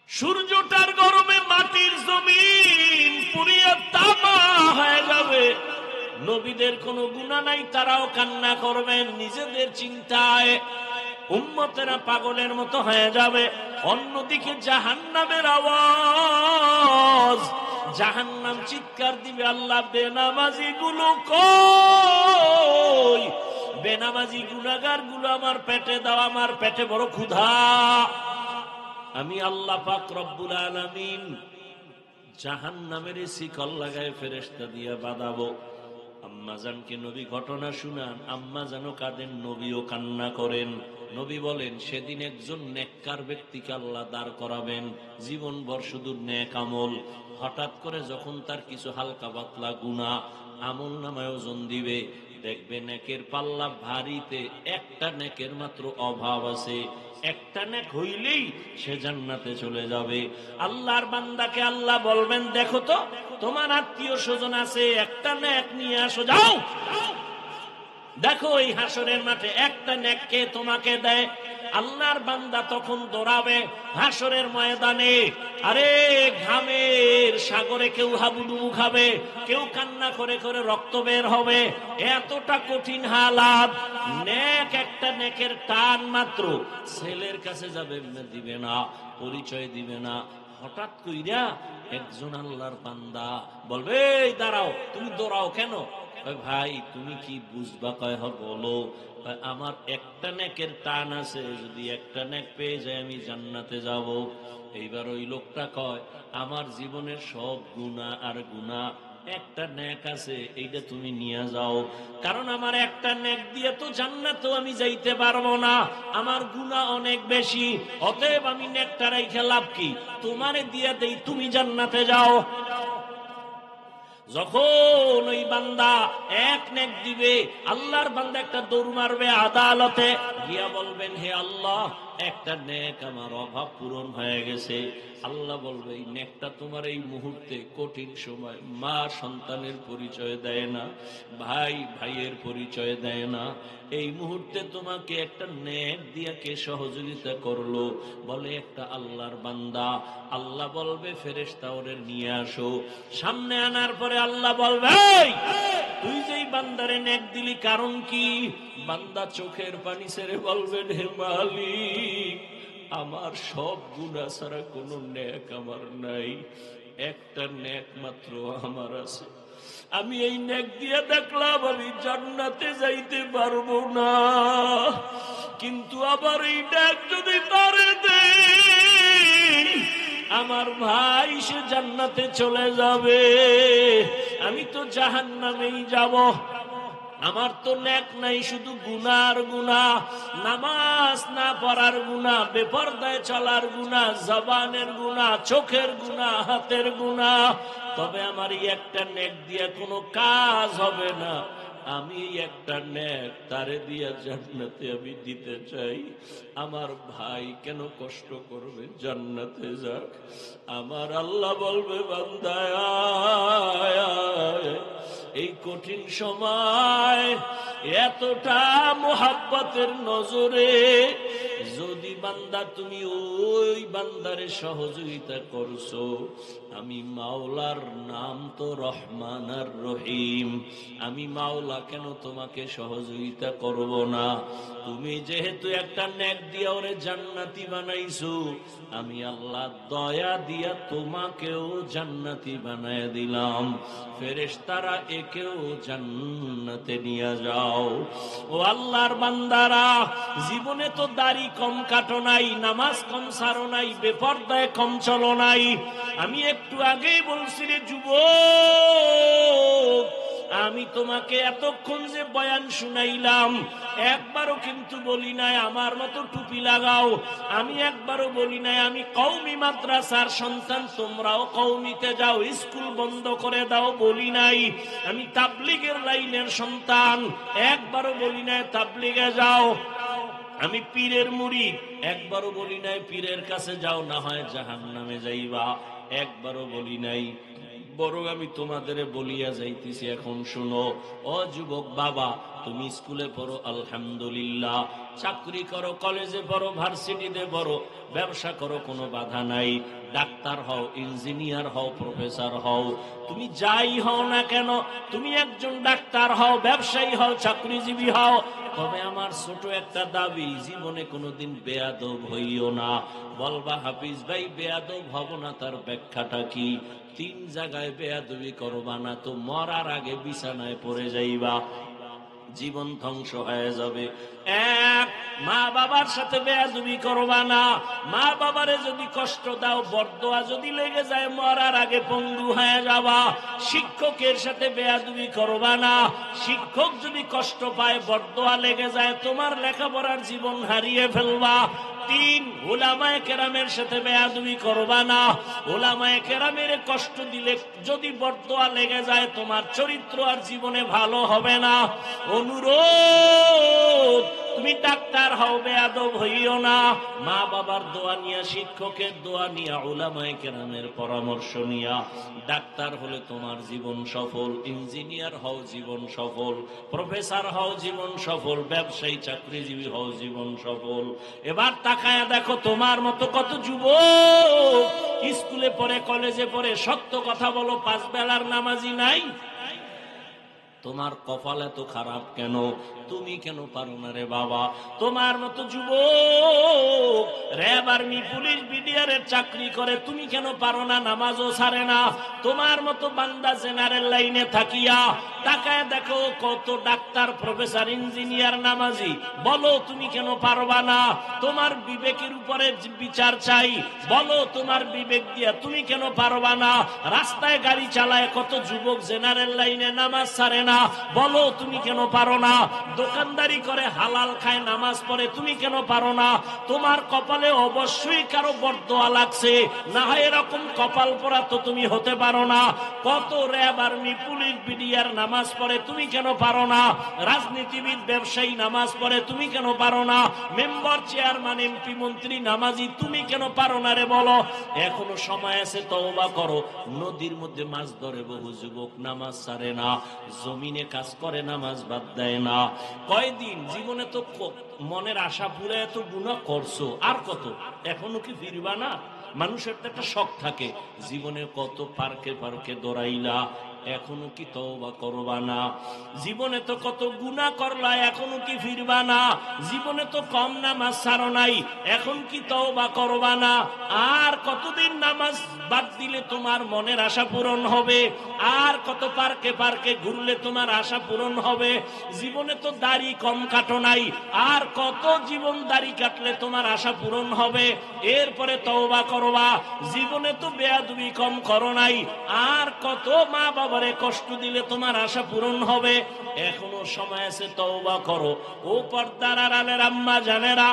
সূর্যটার গরমে মাটির জমিন পুড়িয়ে তামা হয়ে যাবে। নবীদের কোনো গুনাহ নাই, তারাও কান্না করবেন নিজেদের চিন্তায়। উম্মতেরা পাগলের মতো হয়ে যাবে। অন্যদিকে জাহান্নামের আওয়াজ, জাহান্নাম চিৎকার দিবে, আল্লাহ বেনামাজি গুলো কই? বেনামাজি গুনাহগার গুলো আমার পেটে দাও, আমার পেটে বড় ক্ষুধা। আমি আল্লাহ পাক রব্বুল আলামিন জাহান্নামের শিকল লাগায় ফেরেশতা দিয়া বাঁধাবো। আম্মাজানকে নবী ঘটনা শুনান, আম্মাজানও কাঁদেন, নবীও কান্না করেন। নবী বলেন, সেদিন একজন নেককার ব্যক্তিকে আল্লাহ দাঁড় করাবেন, জীবনভর শুধু নেক আমল। হঠাৎ করে যখন তার কিছু হালকা পাতলা গুনাহ আমল নামায় ওজন দিবে, দেখবে নেকের পাল্লা ভারীতে একটা নেকের মাত্র অভাব আছে। একটা নেক হইলেই সে জান্নাতে চলে যাবে। আল্লাহর বান্দাকে আল্লাহ বলবেন, দেখো তো তোমার আত্মীয় স্বজন আছে, একটা নেক নিয়ে আসো, যাও দেখো এই হাসরের মাঠে একটা নেক কে তোমাকে দেয়। আল্লাহর বান্দা তখন দৌড়াবে হাসরের ময়দানে। আরে ঘামের সাগরে কেউ হাবুডুবু খাবে, কেউ কান্না করে করে রক্ত বের হবে, এতটা কঠিন হালাত। নেক একটা নেকের টান মাত্র ছেলের কাছে যাবে, দিবে না, পরিচয় দিবে না। হঠাৎ কইরা একজন আল্লাহর বান্দা বলবে, এই দাঁড়াও, তুমি দৌড়াও কেন? ভাই তুমি কি বুঝবা? কয় বলো। আমার একটা নেকের টান আছে, যদি একটা নেক পেয়ে যায় আমি জান্নাতে যাব। এইবার ওই লোকটা কয়, আমার জীবনের সব গুনাহ আর গুনাহ, একটা নেক আছে, এইটা তুমি নিয়ে যাও। কারণ আমার একটা নেক দিয়ে তো জান্নাতেও আমি যাইতে পারবো না, আমার গুনাহ অনেক বেশি। অতএব আমি নেকটা রাইখা লাভ কি? তোমারে দিয়ে দেই, তুমি জান্নাতে যাও। যখন ওই বান্দা এক নেক দিবে, আল্লাহর বান্দা একটা দৌড় মারবে আদালতে গিয়া বলবেন, হে আল্লাহ, একটা নেক আমার অভাব পূরণ হয়ে গেছে। আল্লাহ বলবে, এই নেকটা তোমার এই মুহূর্তে কঠিন সময়, মা সন্তানের পরিচয় দেয় না, ভাই ভাইয়ের পরিচয় দেয় না, এই মুহূর্তে তোমাকে একটা নেক দিয়া কে সহযোগিতা করলো? বলে একটা আল্লাহর বান্দা। আল্লাহ বলবে, ফেরেশতা ওরে নিয়ে আসো। সামনে আনার পরে আল্লাহ বলবে, এই তুই যেই বান্দারে নেক দিলি কারণ কি? বান্দা চোখের পানি ছেড়ে বলবেন, হে মালিক, আমার সব গুনাহ ছাড়া কোনো নেক আমার নাই, একটা নেক মাত্র আমার আছে। আমি এই নেক দিয়ে দেখলাম আমি জান্নাতে যাইতে পারবো না, কিন্তু আবার এই নেক যদি তারে দেই, আমার ভাই সে জান্নাতে চলে যাবে, আমি তো জাহান্নামেই যাব। আমার তো নেক নাই, শুধু গুনার গুনাহ, নামাজ না পড়ার গুনাহ, বেপরদায় চলার গুনাহ, জবানের গুনাহ, চোখের গুনাহ, হাতের গুনাহ। তবে আমার এই একটা নেক দিয়ে কোনো কাজ হবে না। আমি একটা নেক তারে দিয়া জান্নাতে আমি দিতে চাই। আমার ভাই কেন কষ্ট করবে? জান্নাতে যাক। আমার আল্লাহ বলবে, বান্দা আয় আয়। এই কঠিন সময় এতটা মোহাব্বতের নজরে যদি বান্দা তুমি ওই বান্দারে সহযোগিতা করছো, আমি মাওলার নাম তো রহমান আর রহিম, আমি মাওলা কেন তোমাকে সহযোগিতা করব না? তুমি যেহেতু একটা নেক দিয়া ওরে জান্নাতি বানাইছো, আমি আল্লাহ দয়া দিয়া তোমাকেও জান্নাতি বানায় দিলাম। ফেরেশতারা একেও জান্নাতে নিয়ে যাও। ও আল্লাহর বান্দারা, জীবনে তো দাড়ি কম কাটো নাই, নামাজ কম ছাড়ো নাই, বেপরদায় কম চলো নাই। আমি একটু আগেই বলছি রে যুবক, আমি তোমাকে এতক্ষণ যে বয়ান শুনাইলাম, একবারও কিন্তু বলি নাই আমার মতো টুপি লাগাও, আমি একবারও বলি নাই আমি কওমি মাদ্রাসার সন্তান, তোমরাও কওমিতে যাও, স্কুল বন্ধ করে দাও, বলি নাই। আমি তাবলীগের লাইনের সন্তান, একবারও বলি নাই তাবলীগে যাও। আমি পীরের মুরিদ, একবারও বলি নাই পীরের কাছে যাও, না হয় জাহান্নামে যাইবা, একবারও বলি নাই। বরং আমি তোমাদের বলিয়া যাইতেছি, এখন শুনো। ও যুবক বাবা, তুমি স্কুলে পড়ো আলহামদুলিল্লাহ, চাকরি করো, কলেজে পড়ো, ভার্সিটিতে পড়ো, ব্যবসা করো, কোনো বাধা নাই। ডাক্তার হও, ইঞ্জিনিয়ার হও, প্রফেসর হও, তুমি যাই হও না কেন, তুমি একজন ডাক্তার হও, ব্যবসায়ী হও, চাকরিজীবী হও, তবে আমার ছোট একটা দাবি, জীবনে কোনোদিন বেয়াদব হইও না। বলবা হাফিজ ভাই বেয়াদব হব না, তার ব্যাখ্যাটা কি? 3 জায়গায় বেয়াদবি করবা না তো মরার আগে বিছানায় পড়ে যাইবা, জীবন ধ্বংস হয়ে যাবে। এক, মা বাবার সাথে বেয়াদবি করবা না। মা বাবারে যদি কষ্ট দাও, বরদোয়া যদি লেগে যায়, মরার আগে পঙ্গু হয়ে যাবা। শিক্ষকের সাথে বেয়াদবি করবা না। শিক্ষক যদি কষ্ট পায়, বরদোয়া লেগে যায়, তোমার লেখাপড়ার জীবন হারিয়ে ফেলবা। 3, উলামায়ে কেরামের সাথে বেয়াদবি করবা না। উলামায়ে কেরামের কষ্ট দিলে যদি বরদোয়া লেগে যায়, তোমার চরিত্র আর জীবনে ভালো হবে না। অনুরোধ, তুমি ডাক্তার হও, বেয়াদব হইও না। মা বাবার দোয়া নিয়া, শিক্ষকের দোয়া নিয়া, উলামায়ে কেরামের পরামর্শ নিয়া ডাক্তার হলে তোমার জীবন সফল, ইঞ্জিনিয়ার হও জীবন সফল, প্রফেসর হও জীবন সফল, ব্যবসায়ী চাকরিজীবী হও জীবন সফল। এবার তাকায়া দেখো, তোমার মতো কত যুবক স্কুলে পড়ে, কলেজে পড়ে, সত্য কথা বলো, 5 বেলার নামাজি নাই। তোমার কপাল এত খারাপ কেন? তুমি কেন পারো না রে বাবা? তোমার মতো যুবক র্যাব, আর্মি, পুলিশ, বিডিআরের চাকরি করে, তুমি কেন পারো না? নামাজও ছাড়ে না। তোমার মতো বান্দা জেনারেল লাইনে থাকিয়া তাকায় দেখো, কত ডাক্তার, প্রফেসর, ইঞ্জিনিয়ার, নামাজি, বলো তুমি কেন পারবা না? তোমার বিবেকের উপরে বিচার চাই, বলো তোমার বিবেক দিয়া তুমি কেন পারবা না? রাস্তায় গাড়ি চালায় কত যুবক জেনারেল লাইনে, নামাজ ছাড়ে না, বলো তুমি কেন পারো না? দোকানদারি করে, হালাল খায়, নামাজ পড়ে, তুমি কেন পারো না? তোমার কপালে অবশ্যই কারো বরদোয়া লাগছে, না হয় এরকম কপাল পরা তো তুমি হতে পারো না। কত র্যাব, আর্মি, পুলিশ, বিডিআর নামাজ পড়ে, তুমি কেন পারো না? রাজনীতিবিদ, ব্যবসায়ী নামাজ পড়ে, তুমি কেন পারো না? মেম্বার, চেয়ারম্যান, এমপি, মন্ত্রী নামাজি, তুমি কেন পারো না রে বলো? এখনো সময় আছে, তওবা করো। নদীর মধ্যে মাছ ধরে বহু যুবক, নামাজ ছাড়ে না, জমিনে কাজ করে, নামাজ বাদ দেয় না। কয়দিন জীবনে তো মনের আশা পুরে এত গুনাহ করছো, আর কত? এখনো কি ফিরবা না? মানুষের তো একটা শখ থাকে, জীবনে কত পার্কে পার্কে দৌড়াইলা, এখনো কি তওবা করবা না? জীবনে তো কত গুনাহ করলা, এখনো কি ফিরবা না? জীবনে তো কম নামাজ ছাড়ো নাই, এখন কি তওবা করবা না? আর কতদিন নামাজ বাদ দিলে তোমার মনের আশা পূরণ হবে? আর কত পার্কে পার্কে ঘুরলে তোমার আশা পূরণ হবে? জীবনে তো দাড়ি কম কাটো নাই, আর কত জীবন দাড়ি কাটলে তোমার আশা পূরণ হবে? এরপরে তওবা করবা। জীবনে তো বেয়াদবি কম করো নাই, আর কত মা বাবারে কষ্ট দিলে তোমার আশা পূরণ হবে? এখনো সময় আছে, তওবা করো। ও পর্দার আড়ালের আম্মা জানেরা,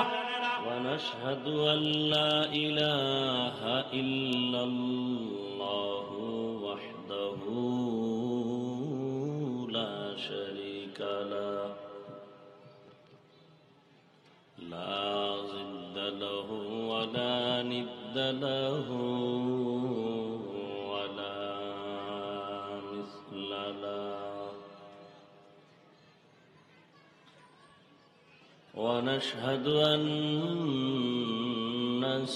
ونشهد أن لا إله إلا الله وحده لا شريك له لا ضد له ولا ند له ولا مثل له ونشهد أن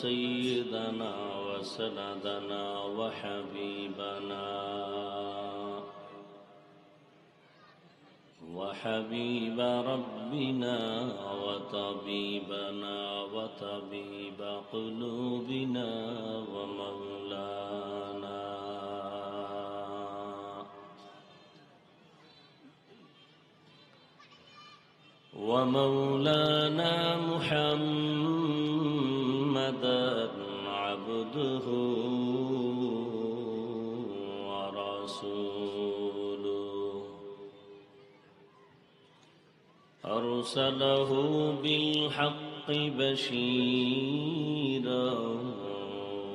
سيدنا وسندنا وحبيبنا وحبيب ربنا وطبيبنا وطبيب قلوبنا ومولانا محمدا عبده ورسوله أرسله بالحق بشيرا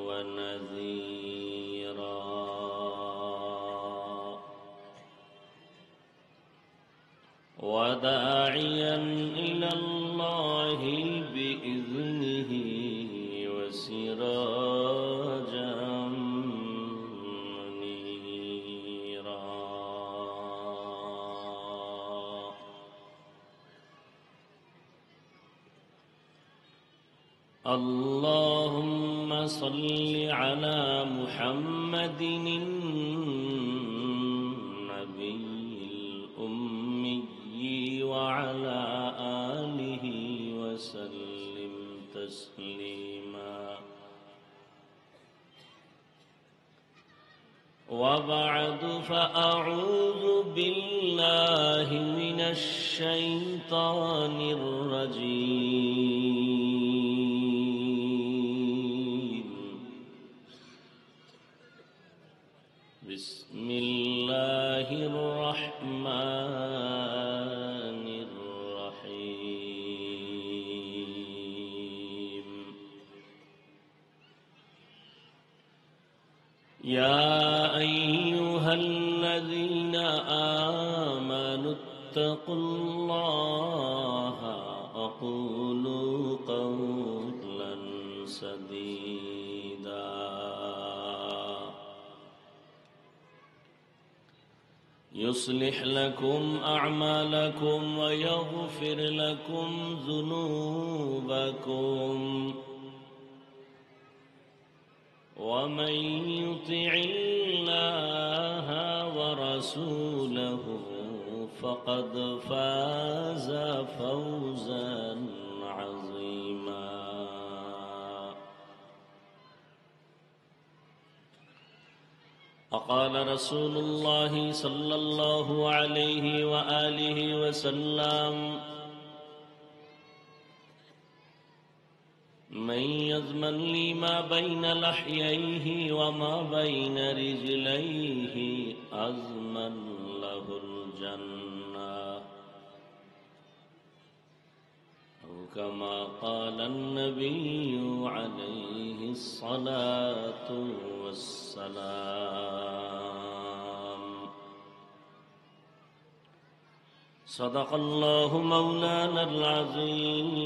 ونذيرا وداعيا إلى الله بإذنه وسراجا منيرا اللهم صل على محمد النبي الأمي وعلى آله وسلم تسليما. وبعد فأعوذ بالله من الشيطان الرجيم. بسم الله الرحمن الرحيم. يا أيها الذين آمنوا اتقوا الله وقولوا قولا سديدا يصلح لكم أعمالكم ويغفر لكم ذنوبكم ومن يطع الله ورسوله فقد فاز فوزا عظيما. وقال رسول الله صلى الله عليه وآله وسلم: من يضمن لي ما بين لحييه وما بين رجليه أضمن له الجنة، أو كما قال النبي عليه الصلاة والسلام. صدق الله مولانا العظيم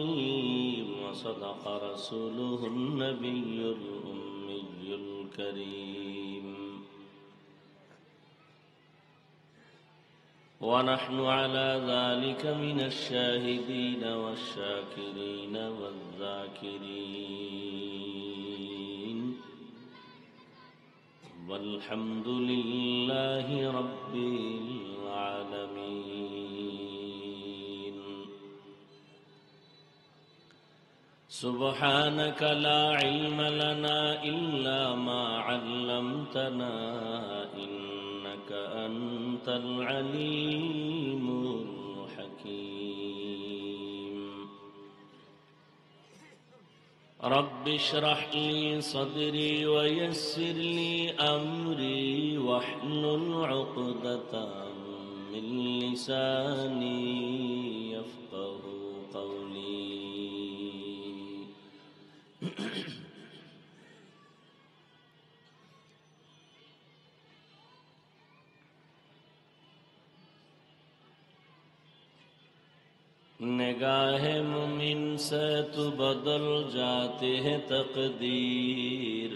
وصدق رسوله النبي الأمي الكريم. ونحن على ذلك من الشاهدين والشاكرين والذاكرين، والحمد لله رب العالمين. سبحانك لا علم لنا إلا ما علمتنا إنك أنت العليم الحكيم. رب اشرح لي صدري ويسر لي أمري واحلل عقدة من لساني يفقه قولي. نگاہ مومن سے تو بدل جاتے ہیں تقدیر،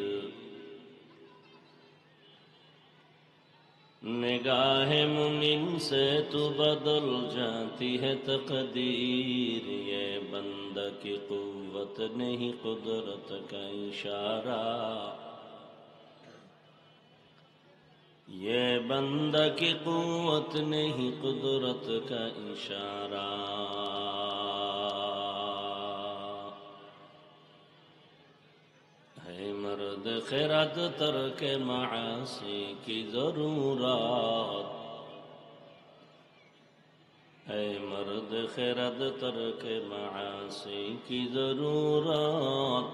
نگاہ مومن سے تو بدل جاتی ہے تقدیر. یہ بندہ کی قوت نہیں قدرت کا اشارہ، یہ بندہ کی قوت نہیں قدرت کا اشارہ. ہے مرد خرد ترک معاصی کی ضرورت، ہے مرد خرد ترک معاصی کی ضرورت.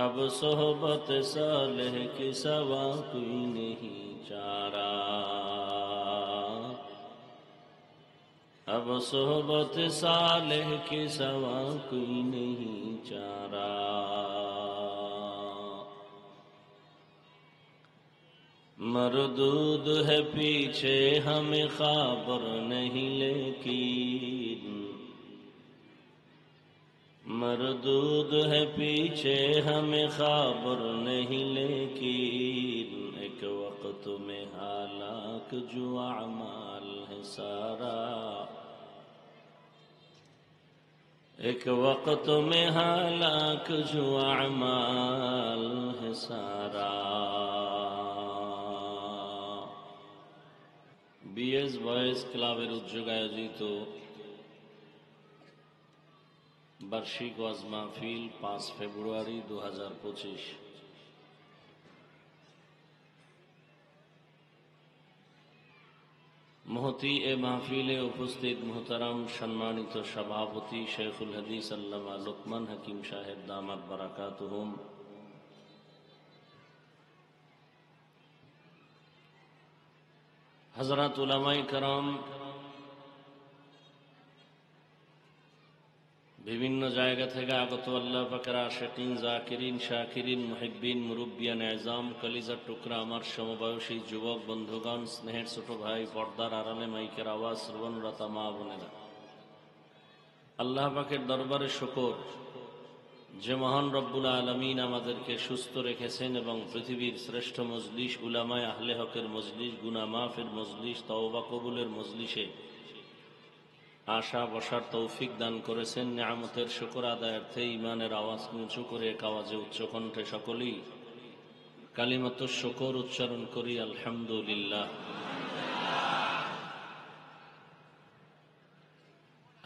اب صحبت صالح کی سوا کوئی نہیں چارہ، اب صحبت صالح کی سوا کوئی نہیں چارہ. مردود ہے پیچھے ہمیں خبر نہیں لیکن، مردود ہے پیچھے ہمیں خبر نہیں لیکن. ایک وقت میں ہلاک جو اعمال ہے سارا، एक वक्त में हालाक जो अमाल है सारा। বিএস বয়েজ ক্লাবের উদ্যোগে আয়োজিত বার্ষিক ওয়াজ মাহফিল 5 ফেব্রুয়ারি 2025। মহতি এ মাহফিলে উপস্থিত মুহতারাম সম্মানিত সভাপতি শেখুল হাদিস আল্লামা লোকমান হাকিম সাহেব দামাত বারাকাতুহুম, হযরত উলামায়ে কেরাম, বিভিন্ন জায়গা থেকে আগত আল্লাহ পাকের আশিকিন, জাকিরিন, শাকিরিন, মুহিব্বিন, মুরব্বিয়ান এজাম, কলিজার টুকরা আমার সমবয়সী যুবক বন্ধুগণ, স্নেহের ছোট ভাই, পর্দার আড়ালে মাইকের আওয়াজ শ্রবণরত মা বোনেরা, আল্লাহ পাকের দরবারে শুকর যে মহান রব্বুল আলামিন আমাদেরকে সুস্থ রেখেছেন এবং পৃথিবীর শ্রেষ্ঠ মজলিস উলামায়ে আহলে হকের মজলিস, গুনাহ মাফের মজলিস, তওবা কবুলের মজলিসে আশা বসার তৌফিক দান করেছেন। নিয়ামতের শুকর আদায়ার্থে ঈমানের আওয়াজ উঁচু করে এক আওয়াজে উচ্চ কণ্ঠে সকলেই কালিমাতুশ শুকর উচ্চারণ করি, আলহামদুলিল্লাহ।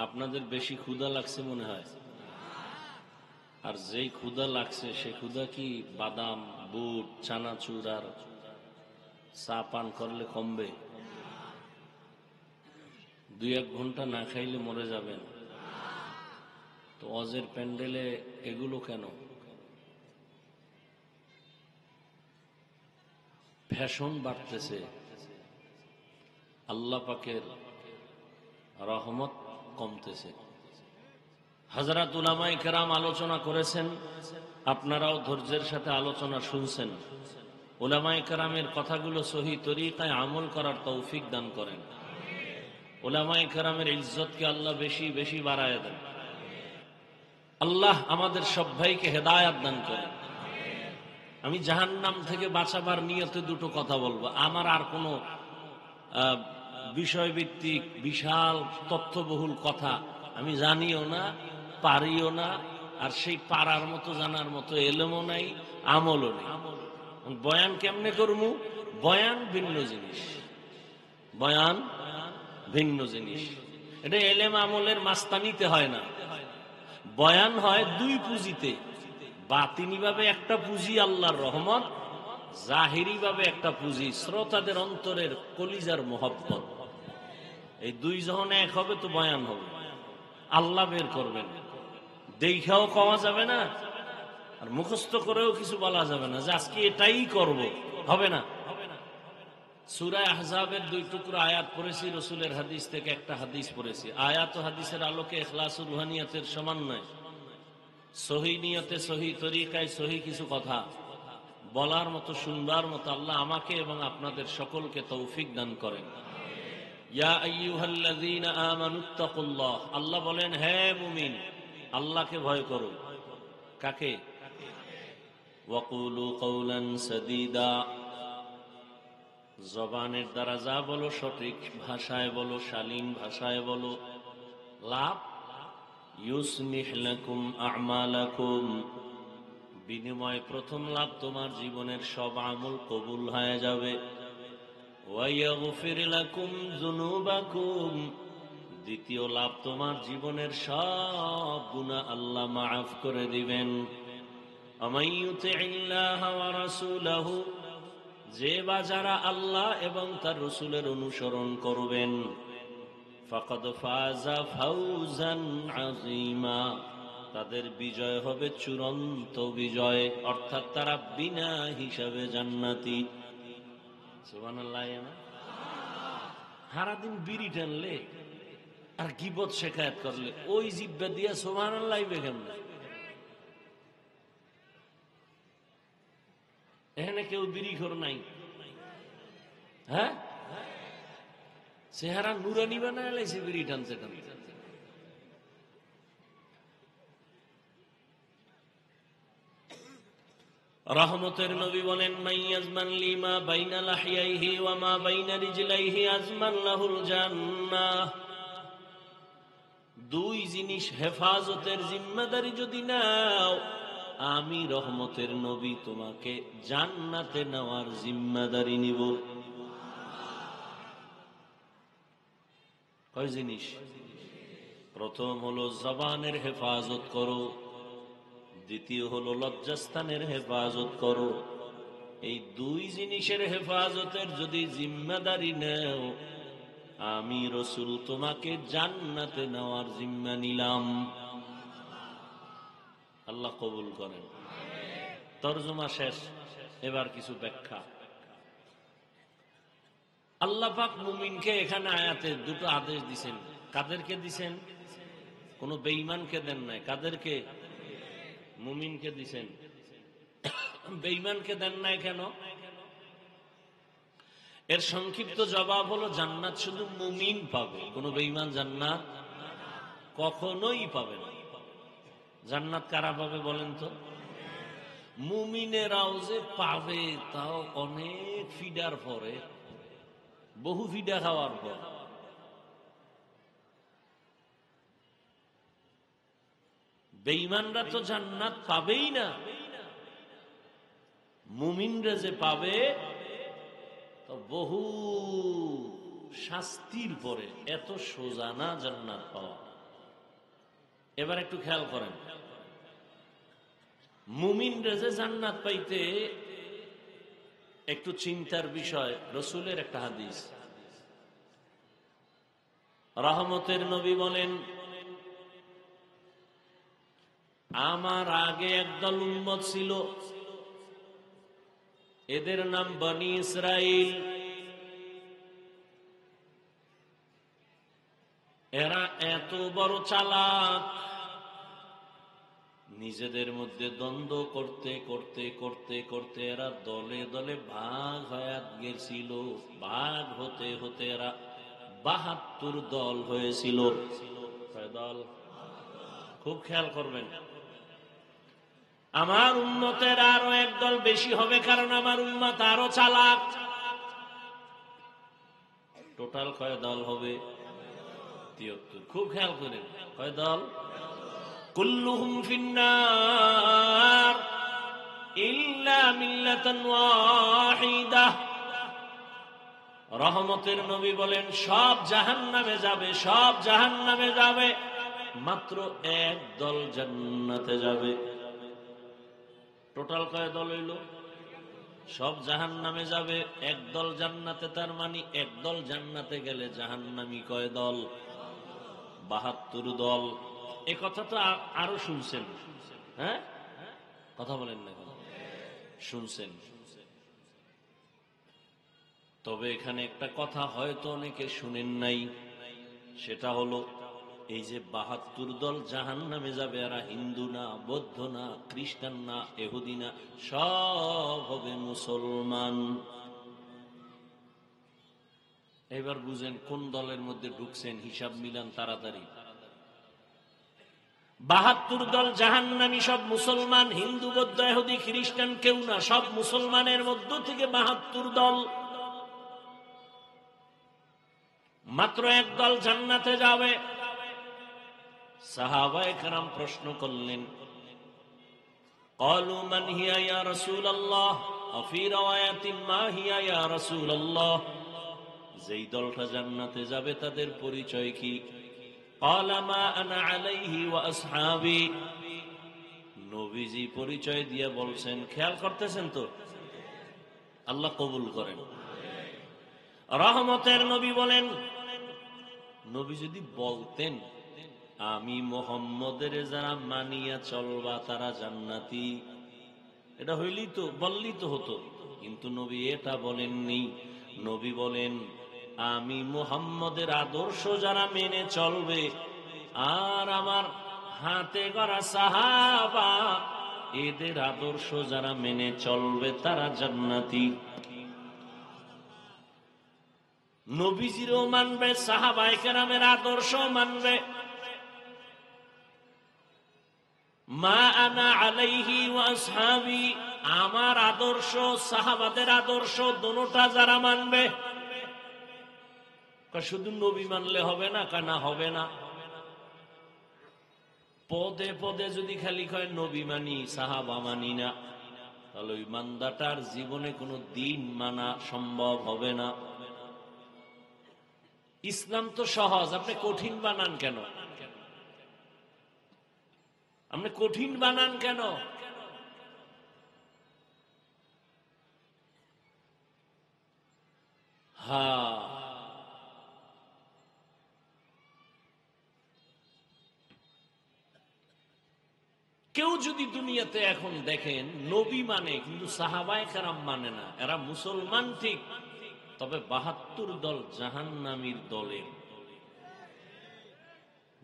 আপনাদের বেশি ক্ষুধা লাগছে মনে হয়, আর যেই ক্ষুধা লাগছে সে ক্ষুধা কি বাদাম, বুট, চানাচুর আর চা পান করলে কমবে? 2-1 ঘন্টা না খাইলে মরে যাবেন। তো ওয়াজের প্যান্ডেলে এগুলো কেন? ফ্যাশন বাড়তেছে, আল্লাহ পাকের রহমত কমতেছে। হযরত উলামায়ে কেরাম আলোচনা করেছেন, আপনারাও ধৈর্যের সাথে আলোচনা শুনছেন। উলামায়ে কেরামের কথাগুলো সহি তরিকায় আমল করার তৌফিক দান করেন। উলামায়ে কেরামের ইজ্জতকে আল্লাহ বেশি বেশি বাড়ায় দেন। আল্লাহ আমাদের সব ভাইকে হেদায়েত দান করেন। আমি জাহান্নাম থেকে বাঁচাবার নিয়তে দুটো কথা বলবো। আমার আর কোনো বিষয়ভিত্তিক বিশাল তথ্যবহুল কথা আমি জানিও না, পারিও না, আর সেই পারার মতো জানার মতো এলেমও নাই, আমলও নেই। বয়ান কেমনে করবো? বয়ান ভিন্ন জিনিস, বয়ান ভিন্ন জিনিস। এটা এলেম আমলের মাস্তানিতে হয় না। বয়ান হয় 2 পুঁজিতে। বাতিনি ভাবে একটা পুঁজি আল্লাহর রহমত, জাহিরি ভাবে একটা পুঁজি শ্রোতাদের অন্তরের কলিজার মোহব্বত। এই 2 যখন এক হবে তো বয়ান হবে। আল্লাহ বের করবেন, দেখাও কওয়া যাবে না, আর মুখস্থ করেও কিছু বলা যাবে না যে আজকে এটাই করব, হবে না। সূরা আহজাবের 2 টুকরো আয়াত পড়েছি, রাসূলের হাদিস থেকে একটা হাদিস পড়েছি। আয়াত ও হাদিসের আলোকে ইখলাস ও রুহানিয়াতের সমন্বয়, সহি নিয়তে, সহি তরিকায়, সহি কিছু কথা বলার মতো, শুনবার মতো আল্লাহ আমাকে এবং আপনাদের সকলকে তৌফিক দান করেন। ইয়া আইয়ুহাল্লাযীনা আমানুত্তাকুল্লাহ, আল্লাহ বলেন হে মুমিন, আল্লাহকে ভয় করো। কাকে? ওয়াকুলু কওলান সাদীদা, জবানের দ্বারা যা বলো সঠিক ভাষায় বলো, শালীন ভাষায় বলো। লাভ, ইউসলিহ লাকুম আ'মালাকুম, বিনিময়ে প্রথম লাভ তোমার জীবনের সব আমল কবুল হয়ে যাবে। ওয়া ইয়াগফির লাকুম যুনুবাকুম, দ্বিতীয় লাভ তোমার জীবনের সব গুনাহ আল্লাহ মাফ করে দিবেন। আমান ইউতিইল্লাহ ওয়া রাসূলাহু, যে বা যারা আল্লাহ এবং তার রাসূলের অনুসরণ করবেন, ফাকাদ ফাযা ফাওজান আযীমা, তাদের বিজয় হবে চূড়ান্ত বিজয়, অর্থাৎ তারা বিনা হিসাবে জান্নাতি। সুবহানাল্লাহ। সারাদিন বিড়ি টানলে আর গীবত শেখায়ত করলে ওই জিব্বা দিয়া সুবহানাল্লাহ বেগম না। এখানে কেউ বিড়িখোর নাই? হ্যাঁ, চেহারা নুরানি বানায় লাইছে বিড়ি টানতে টানতে। রহমতের নবী বলেন, মাইয়াজমান লিমা বাইনা লাহিয়াইহি ওয়া মা বাইনা রিজলাইহি আজমান লাহুল জান্নাহ, দুই জিনিস হেফাজতের জিম্মাদারি যদি নাও, আমি রহমতের নবী তোমাকে জান্নাতে নেওয়ার জিম্মাদারি নিব। কয় জিনিস? প্রথম হলো জবানের হেফাজত করো, দ্বিতীয় হলো লজ্জাস্থানের হেফাজত করো। এই দুই জিনিসের হেফাজতের যদি জিম্মাদারি নেও, আমি রসুল তোমাকে জান্নাতে নেওয়ার জিম্মা নিলাম। আল্লাহ কবুল করেন। তরজমা শেষ, এবার কিছু ব্যাখ্যা। আল্লাহ পাক মুমিনকে এখানে আয়াতে দুটো আদেশ দিছেন। কাদেরকে দিছেন? কোন বেঈমানকে দেন নাই। কাদেরকে? মুমিনকে দিছেন। বেঈমানকে দেন নাই কেন? এর সংক্ষিপ্ত জবাব হলো, জান্নাত শুধু মুমিন পাবে, কোন বেঈমান জান্নাত কখনোই পাবে না। জান্নাত কারা পাবে বলেন তো? মুমিনেরাও যে পাবে তাও অনেক ফিডার পরে, বহু ফিডা খাওয়ার পর। বেঈমানরা তো জান্নাত পাবেই না। মুমিনরা যে পাবে তো বহু শাস্তির পরে, এত সোজা না জান্নাত পাওয়া। এবার একটু খেয়াল করেন, মুমিনরা যে জান্নাত পাইতে একটু চিন্তার বিষয়। রসুলের একটা হাদিস, রহমতের নবী বলেন, আমার আগে একদল উম্মত ছিল, এদের নাম বনি ইসরাইল। এরা এত বড় চালাক, নিজেদের মধ্যে দ্বন্দ্ব করতে করতে করতে করতে এরা দলে দলে ভাগ হয়ে গেছিল। ভাগ হতে হতে এরা ৭২ দল হয়েছিল। কয় দল? খুব খেয়াল করবেন। আমার উম্মতের আরো একদল বেশি হবে, কারণ আমার উম্মত আরো চালাক। টোটাল কয় দল হবে? ৭৩। খুব খেয়াল করেন, কয় দল? কুল্লুহুম ফিন্নার ইল্লা মিল্লাতান ওয়াহিদাহ। রহমতের নবী বলেন, সব জাহান্নামে যাবে, সব জাহান্নামে যাবে, মাত্র এক দল জান্নাতে যাবে। টোটাল কয় দল হইল? সব জাহান্নামে যাবে, এক দল জান্নাতে। তার মানে এক দল জান্নাতে গেলে জাহান্নামী কয় দল? ৭২ দল। এ কথা তো আরো শুনছেন, হ্যাঁ? কথা বলেন না, শুনছেন। তবে এখানে একটা কথা হয়তো অনেকে শুনেন নাই, সেটা হলো এই যে ৭২ দল জাহান্নামে যাবে, এরা হিন্দু না, বৌদ্ধ না, খ্রিস্টান না, ইহুদি না, সব হবে মুসলমান। এবার বুঝেন কোন দলের মধ্যে ঢুকছেন, হিসাব মিলান তাড়াতাড়ি। ৭২ দল জাহান্নামী, সব মুসলমান, হিন্দু, বৌদ্ধ, ইহুদি, খ্রিস্টান কেউ না, সব মুসলমানের মধ্য থেকে ৭২ দল। মাত্র এক দল জান্নাতে যাবে। সাহাবায়ে কেরাম প্রশ্ন করলেন, ক্বালু মান হিয়া ইয়া রাসূলুল্লাহ, ফি রাওয়ায়াতিন মা হিয়া ইয়া রাসূলুল্লাহ। যেই দলটা জান্নাতে যাবে তাদের পরিচয় কি? ক্বালা মা আনা আলাইহি ওয়া আসহাবি। নবীজি পরিচয় দিয়ে বলছেন, খেয়াল করতেছেন তো? আল্লাহ কবুল করেন। রহমতের নবী বলেন, নবী যদি বলতেন আমি মুহাম্মদের যারা মানিয়া চলবা তারা জান্নাতি, এটা হইলেই তো, বললেই তো হতো। কিন্তু নবী এটা বলেননি। নবী বলেন, আমি মুহাম্মদের আদর্শ যারা মেনে চলবে, আর আমার হাতে গড়া সাহাবা এদের আদর্শ যারা মেনে চলবে তারা জান্নাতি। নবীজিরও মানবে, সাহাবায়ে কেরামের আদর্শ মানবে। মা আনা আলাইহি ওয়া আসহাবি, আমার আদর্শ, সাহাবাদের আদর্শ, দুটোটা যারা মানবে। শুধু নবী মানলে হবে না? কেন হবে না? পদে পদে যদি খালি কয় নবী মানি সাহাবা মানি না, তাহলে ওই বান্দাটার জীবনে কোনো দিন মানা সম্ভব হবে না। ইসলাম তো সহজ, আপনি কঠিন বানান কেন? আপনি কঠিন বানান কেন? হ্যাঁ, কেউ যদি দুনিয়াতে এখন দেখেন নবী মানে কিন্তু সাহাবায়ে কেরাম মানে না, এরা মুসলমান ঠিক, তবে ৭২ দল জাহান্নামীর দলে।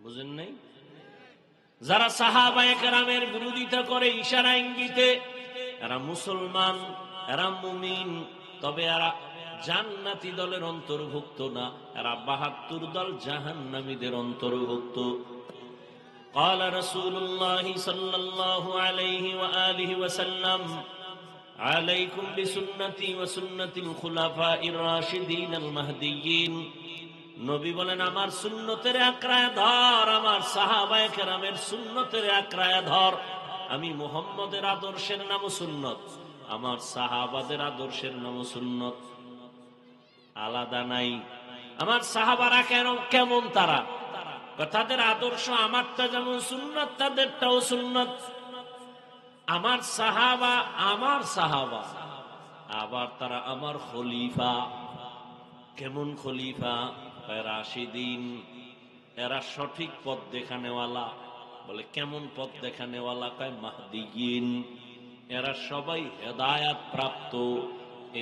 বুঝেন নাই? যারা সাহাবায়ে কেরামের বিরোধিতা করে ইশারা ইঙ্গিতে, এরা মুসলমান, এরা মুমিন, তবে এরা জান্নাতি দলের অন্তর্ভুক্ত না, এরা ৭২ দল জাহান্নামীদের অন্তর্ভুক্ত। قال رسول الله صلى الله عليه وآله وسلم عليكم بسنتي وسنة الخلفاء الراشدين المهديين। নবী বলেন আমার সুন্নতের আঁকড়ায় ধর, আমার সাহাবায়ে কেরামের সুন্নতের আঁকড়ায় ধর। আমি মুহাম্মদের আদর্শের নাম সুন্নত, আমার সাহাবাদের আদর্শের নাম সুন্নত, আলাদা নাই। আমার সাহাবারা কেমন তারা? তাদের আদর্শ আমারটা যেমন সুন্নত, তাদেরটাও সুন্নত। আমার সাহাবা আবার তারা আমার খলিফা। কেমন খলিফা? রাশিদিন, এরা সঠিক পথ দেখানেওয়ালা। বলে কেমন পথ দেখানেওয়ালা? কয় মাহদিয়িন, এরা সবাই হেদায়াত প্রাপ্ত,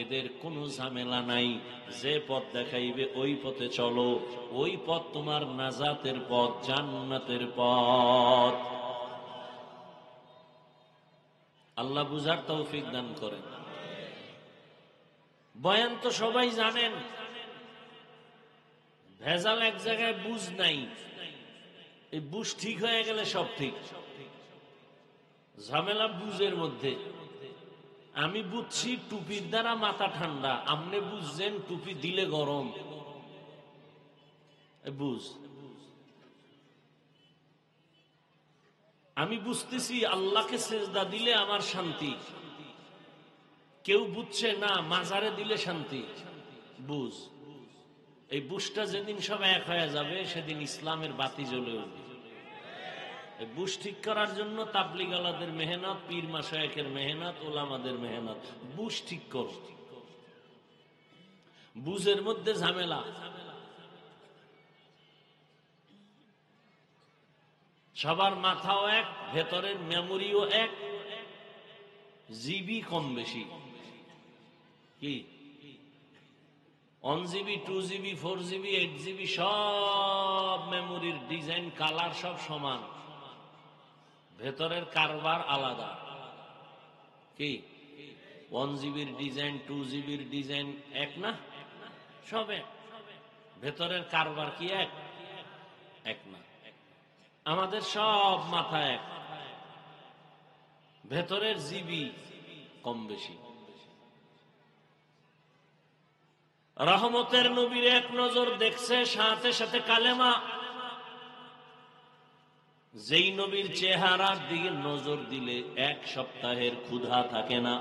এদের কোনো ঝামেলা নাই। যে পথ দেখাইবে ওই পথে চলো, ওই পথ তোমার নাজাতের পথ, জান্নাতের পথ। আল্লাহ বুঝার তৌফিক দান করেন। বয়ান তো সবাই জানেন, ভেজাল এক জায়গায় বুঝ নাই। এই বুঝ ঠিক হয়ে গেলে সব ঠিক। ঝামেলা বুঝের মধ্যে। আমি বুঝছি টুপির দ্বারা মাথা ঠান্ডা, আপনি বুঝছেন টুপি দিলে গরম। বুঝ। আমি বুঝতেছি আল্লাহকে সেজদা দিলে আমার শান্তি, কেউ বুঝছে না মাজারে দিলে শান্তি। বুঝ। এই বুঝটা যেদিন সব এক হয়ে যাবে, সেদিন ইসলামের বাতি জ্বলে উঠবে। বুঝ ঠিক করার জন্য তাবলীগালাদের মেহনত, পীর মাশায়েখের মেহনত, ওলামাদের মেহনত। বুঝ ঠিক করো। বুঝের মধ্যে ঝামেলা। সবার মাথাও এক, ভেতরের মেমোরিও এক, জিবি কম বেশি। কি 1 GB 2 GB 4 GB 8 GB সব মেমোরির ডিজাইন, কালার সব সমান, ভেতরের কারবার আলাদা। কি 1 GB ডিজাইন 2 GB ডিজাইন এক না? সব এক। ভেতরের কারবার কি এক না? আমাদের সব মাথা এক, ভেতরের জিবি কম বেশি। রহমতের নবীর এক নজর দেখছে, সাথে সাথে কালেমা। যেই নবীর চেহারার দিকে নজর দিলে 1 সপ্তাহের ক্ষুধা থাকে না।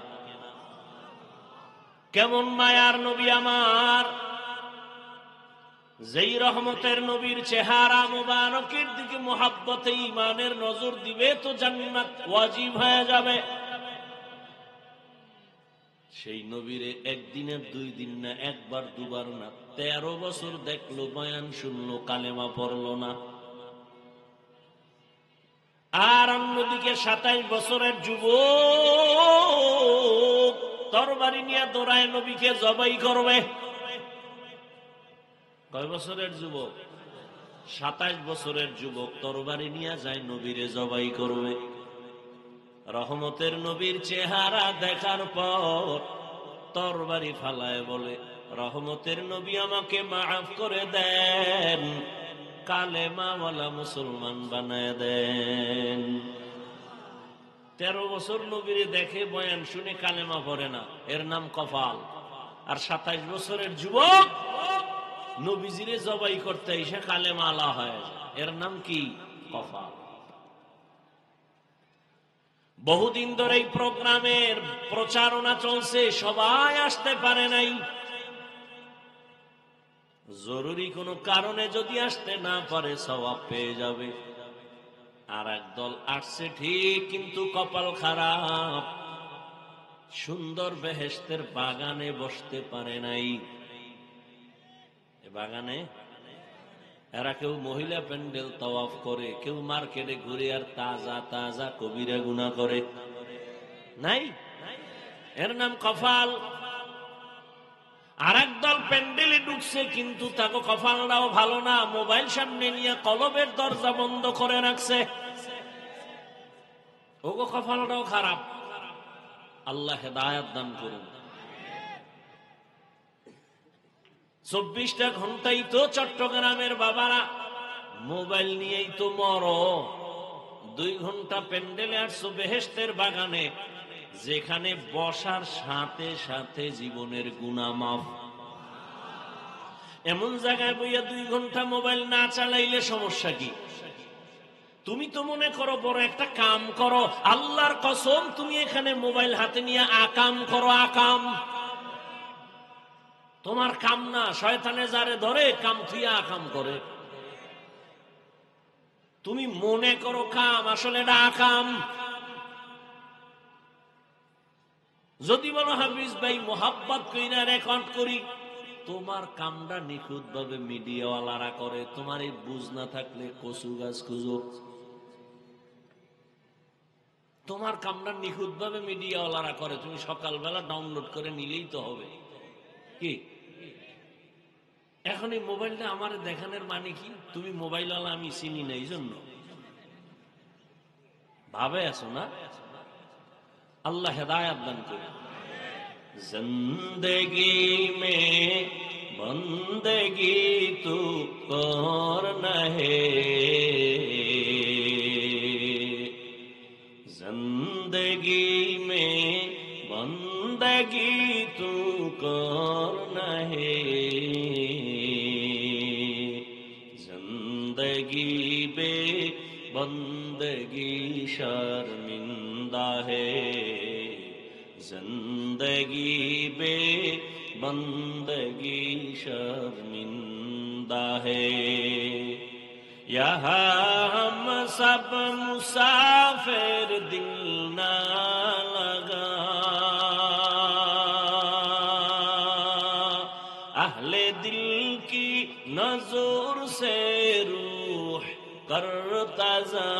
কেমন মায়ার নবী আমার! যেই রহমতের নবীর চেহারা মুবারকের দিকে মুহাব্বতে ঈমানের নজর দিবে তো জান্নাত ওয়াজিব হয়ে যাবে। সেই নবীরে একদিনের 2 দিন না, একবার দুবার না, 13 বছর দেখলো, বয়ান শুনলো, কালেমা পড়লো না। আর অন্যদিকে 27 বছরের যুবক তরবারি নিয়ে দৌড়ায় নবীকে জবাই করবে। কয় বছরের যুবক? 27 বছরের যুবক তরবারি নিয়ে যায় নবীরে জবাই করবে। রহমতের নবীর চেহারা দেখার পর তরবারি ফালায় বলে, রহমতের নবী আমাকে মাফ করে দেন, কালেমাওয়ালা মুসলমান বানায় দেন। 13 বছর নবীরে দেখে, বয়ান শুনে কালেমা পড়ে না, এর নাম কপাল। আর 27 বছরের যুবক নবীজিরে জবাই করতে এসে কালেমা আলা হয়, এর নাম কি? কপাল। বহুদিন ধরে এই প্রোগ্রামের প্রচারণা চলছে, সবাই আসতে পারে নাই। জরুরি কোনো কারণে যদি আসতে না পারে সওয়াব পেয়ে যাবে। আর একদল আসছে ঠিক, কিন্তু কপাল খারাপ, সুন্দর বেহেশতের বাগানে বসতে পারে নাই। বাগানে এরা কেউ মহিলা প্যান্ডেল তাওয়াফ করে, কেউ মার্কেটে ঘুরে আর তাজা তাজা কবিরা গুনাহ করে। নাই, এর নাম কপাল। আর একদল প্যান্ডেলে ঢুকছে, কিন্তু তাকে কপালটাও ভালো না, মোবাইল সামনে নিয়ে কলবের দরজা বন্ধ করে রাখছে। ওগো কপালটাও খারাপ। আল্লাহ হেদায়েত দান করুন। 24টা ঘন্টাই তো চট্টগ্রামের বাবারা মোবাইল নিয়েই তো মরো। 2 ঘন্টা প্যান্ডেলে আসছো বেহেশতের বাগানে, যেখানে বসার সাথে সাথে জীবনের গুনাহ মাফ। এমন জায়গায় বইয়া 2 ঘন্টা মোবাইল না চালাইলে সমস্যা কি? তুমি তো মনে করো বড় একটা কাম করো, আল্লাহর কসম তুমি এখানে মোবাইল হাতে নিয়ে আকাম করো। আকাম তোমার কাম না, শয়তানে যারে ধরে কাম থুইয়া আকাম করে। তুমি মনে করো কাম, আসলে এটা আকাম। যদি বলো হাফিজ ভাই মোহাব্বত কইরা রেকর্ড করি, তোমার কামটা নিখুঁত ভাবে মিডিয়াওয়ালারা করে। তোমার এই বুঝ না থাকলে কচু গাছ খুঁজো। তোমার কামটা নিখুঁত ভাবে মিডিয়াওয়ালারা করে, তুমি সকালবেলা ডাউনলোড করে নিলেই তো হবে। কি এখন এই মোবাইলটা আমার দেখানোর মানে কি? তুমি মোবাইলওয়ালা আমি চিনি না, এই জন্য ভাবে আছো না? আল্লাহ হেদায়েত দান করে। জিন্দেগি মে বন্দেগি তু করনা হে, जिंदगी में बंदगी तू करना है, जिंदगी बे बंदगी शर्मिंदा है, जिंदगी बे बंदगी शर्मिंदा है। यहाँ हम सब मुसाफिर, दिल ना लगा अहले दिल की नजर से रूह करता जा।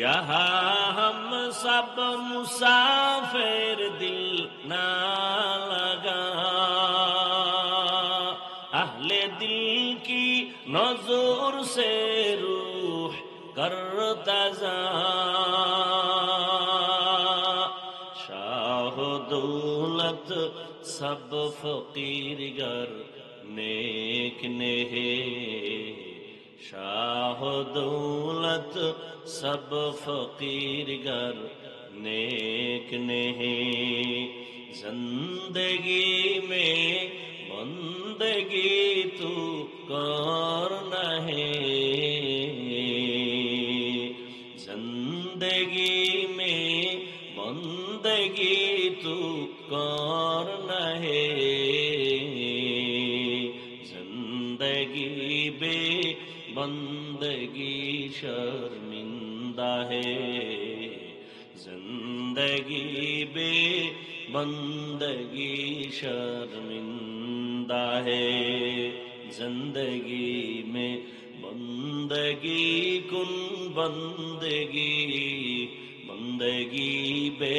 यहाँ हम सब मुसाफिर, दिल ना लगा अहले दिल की नजर से रूह करता जा। शाह दौलत सब फकीर गर नेक ने है, शाह दौलत सब फकीर गर नेक ने है। जिंदगी में बंदगी तू करना है, जिंदगी में बंदगी तू करना है, जिंदगी बे बंदगी शर्मिंदा है, जिंदगी बे बंदगी शर्मिंदा है। जिंदगी में बंदगी कुन बंदगी, बंदगी बे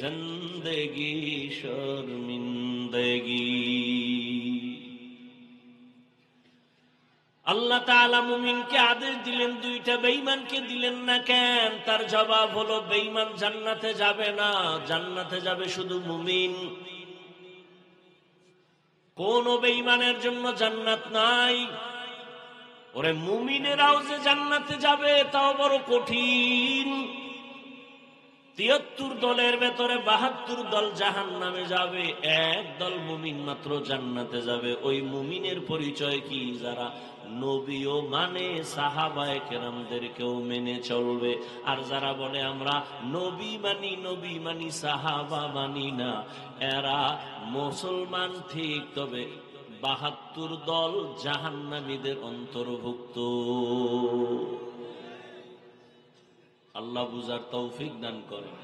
जिंदगी शर्मिंदगी। আল্লাহ তাআলা মুমিনকে আদেশ দিলেন, 2টা বেঈমানকে দিলেন না কেন? তার জবাব হলো বেঈমান জান্নাতে যাবে না, জান্নাতে যাবে শুধু মুমিন। কোন বেঈমানের জন্য জান্নাত নাই। ওরে মুমিনেরাও যে জান্নাতে যাবে তাও বড় কঠিন। ৭৩ দলের ভেতরে ৭২ দল জাহান্নামে যাবে, এক দল মুমিন মাত্র জান্নাতে যাবে। ওই মুমিনের পরিচয় কি? যারা নবীও মানে, সাহাবায়ে কেরামদেরকেও মেনে চলবে। আর যারা বলে আমরা নবী মানি সাহাবা মানি না, এরা মুসলমান ঠিক, তবে ৭২ দল জাহান্নামীদের অন্তর্ভুক্ত। আল্লাহ বুঝার তৌফিক দান করেন।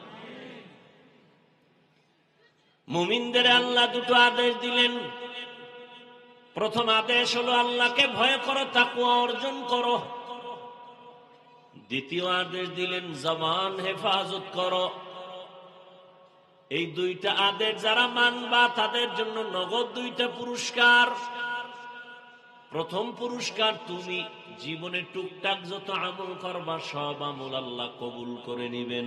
মুমিনদের আল্লাহ দুটো আদেশ দিলেন। প্রথম আদেশ হলো আল্লাহকে ভয় করো, তাকওয়া অর্জন করো। দ্বিতীয় আদেশ দিলেন জবান হেফাজত করো। এই দুইটা আদেশ যারা মানবা তাদের জন্য নগদ 2টা পুরস্কার। প্রথম পুরস্কার, তুমি জীবনে টুকটাক যত আমল করবা সব আমল আল্লাহ কবুল করে নিবেন।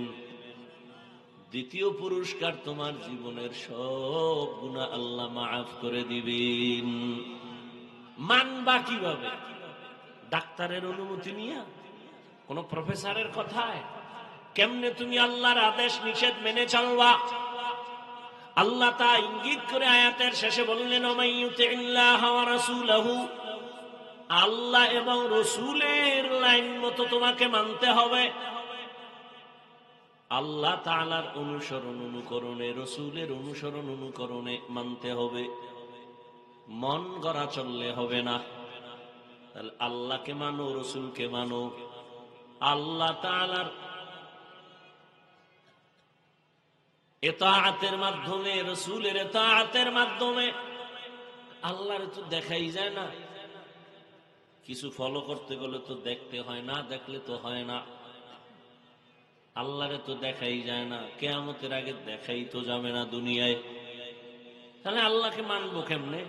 দ্বিতীয় পুরস্কার, তোমার জীবনের সব গুনাহ আল্লাহ মাফ করে দিবেন। মানবা কিভাবে? ডাক্তারের অনুমতি নিয়ে? কোন প্রফেসরের কথায়? কেমনে তুমি আল্লাহর আদেশ নিষেধ মেনে চলবা? আল্লাহ তা ইঙ্গিত করে আয়াতের শেষে বললেন, ওমাইয়ুতিল্লাহ ওয়া রাসূলাহু, আল্লাহ এবং রসুলের লাইন মতো তোমাকে মানতে হবে। আল্লাহ তাআলার অনুসরণ অনুকরণে, রসুলের অনুসরণ অনুকরণে মানতে হবে। মন গড়া চললে হবে না। তাহলে আল্লাহকে মানো, রসুলকে মানো। আল্লাহ তাআলার ইতাআতের মাধ্যমে, রসুলের ইতাআতের মাধ্যমে আল্লাহর তো দেখাই যায় না। কিছু ফলো করতে গেলে তো দেখতে হয়, না দেখলে তো হয় না। আল্লাহরে তো দেখাই যায় না, কিয়ামতের আগে দেখাই তো যাবে না দুনিয়ায়। তাহলে আল্লাহকে মানবো কেমনে?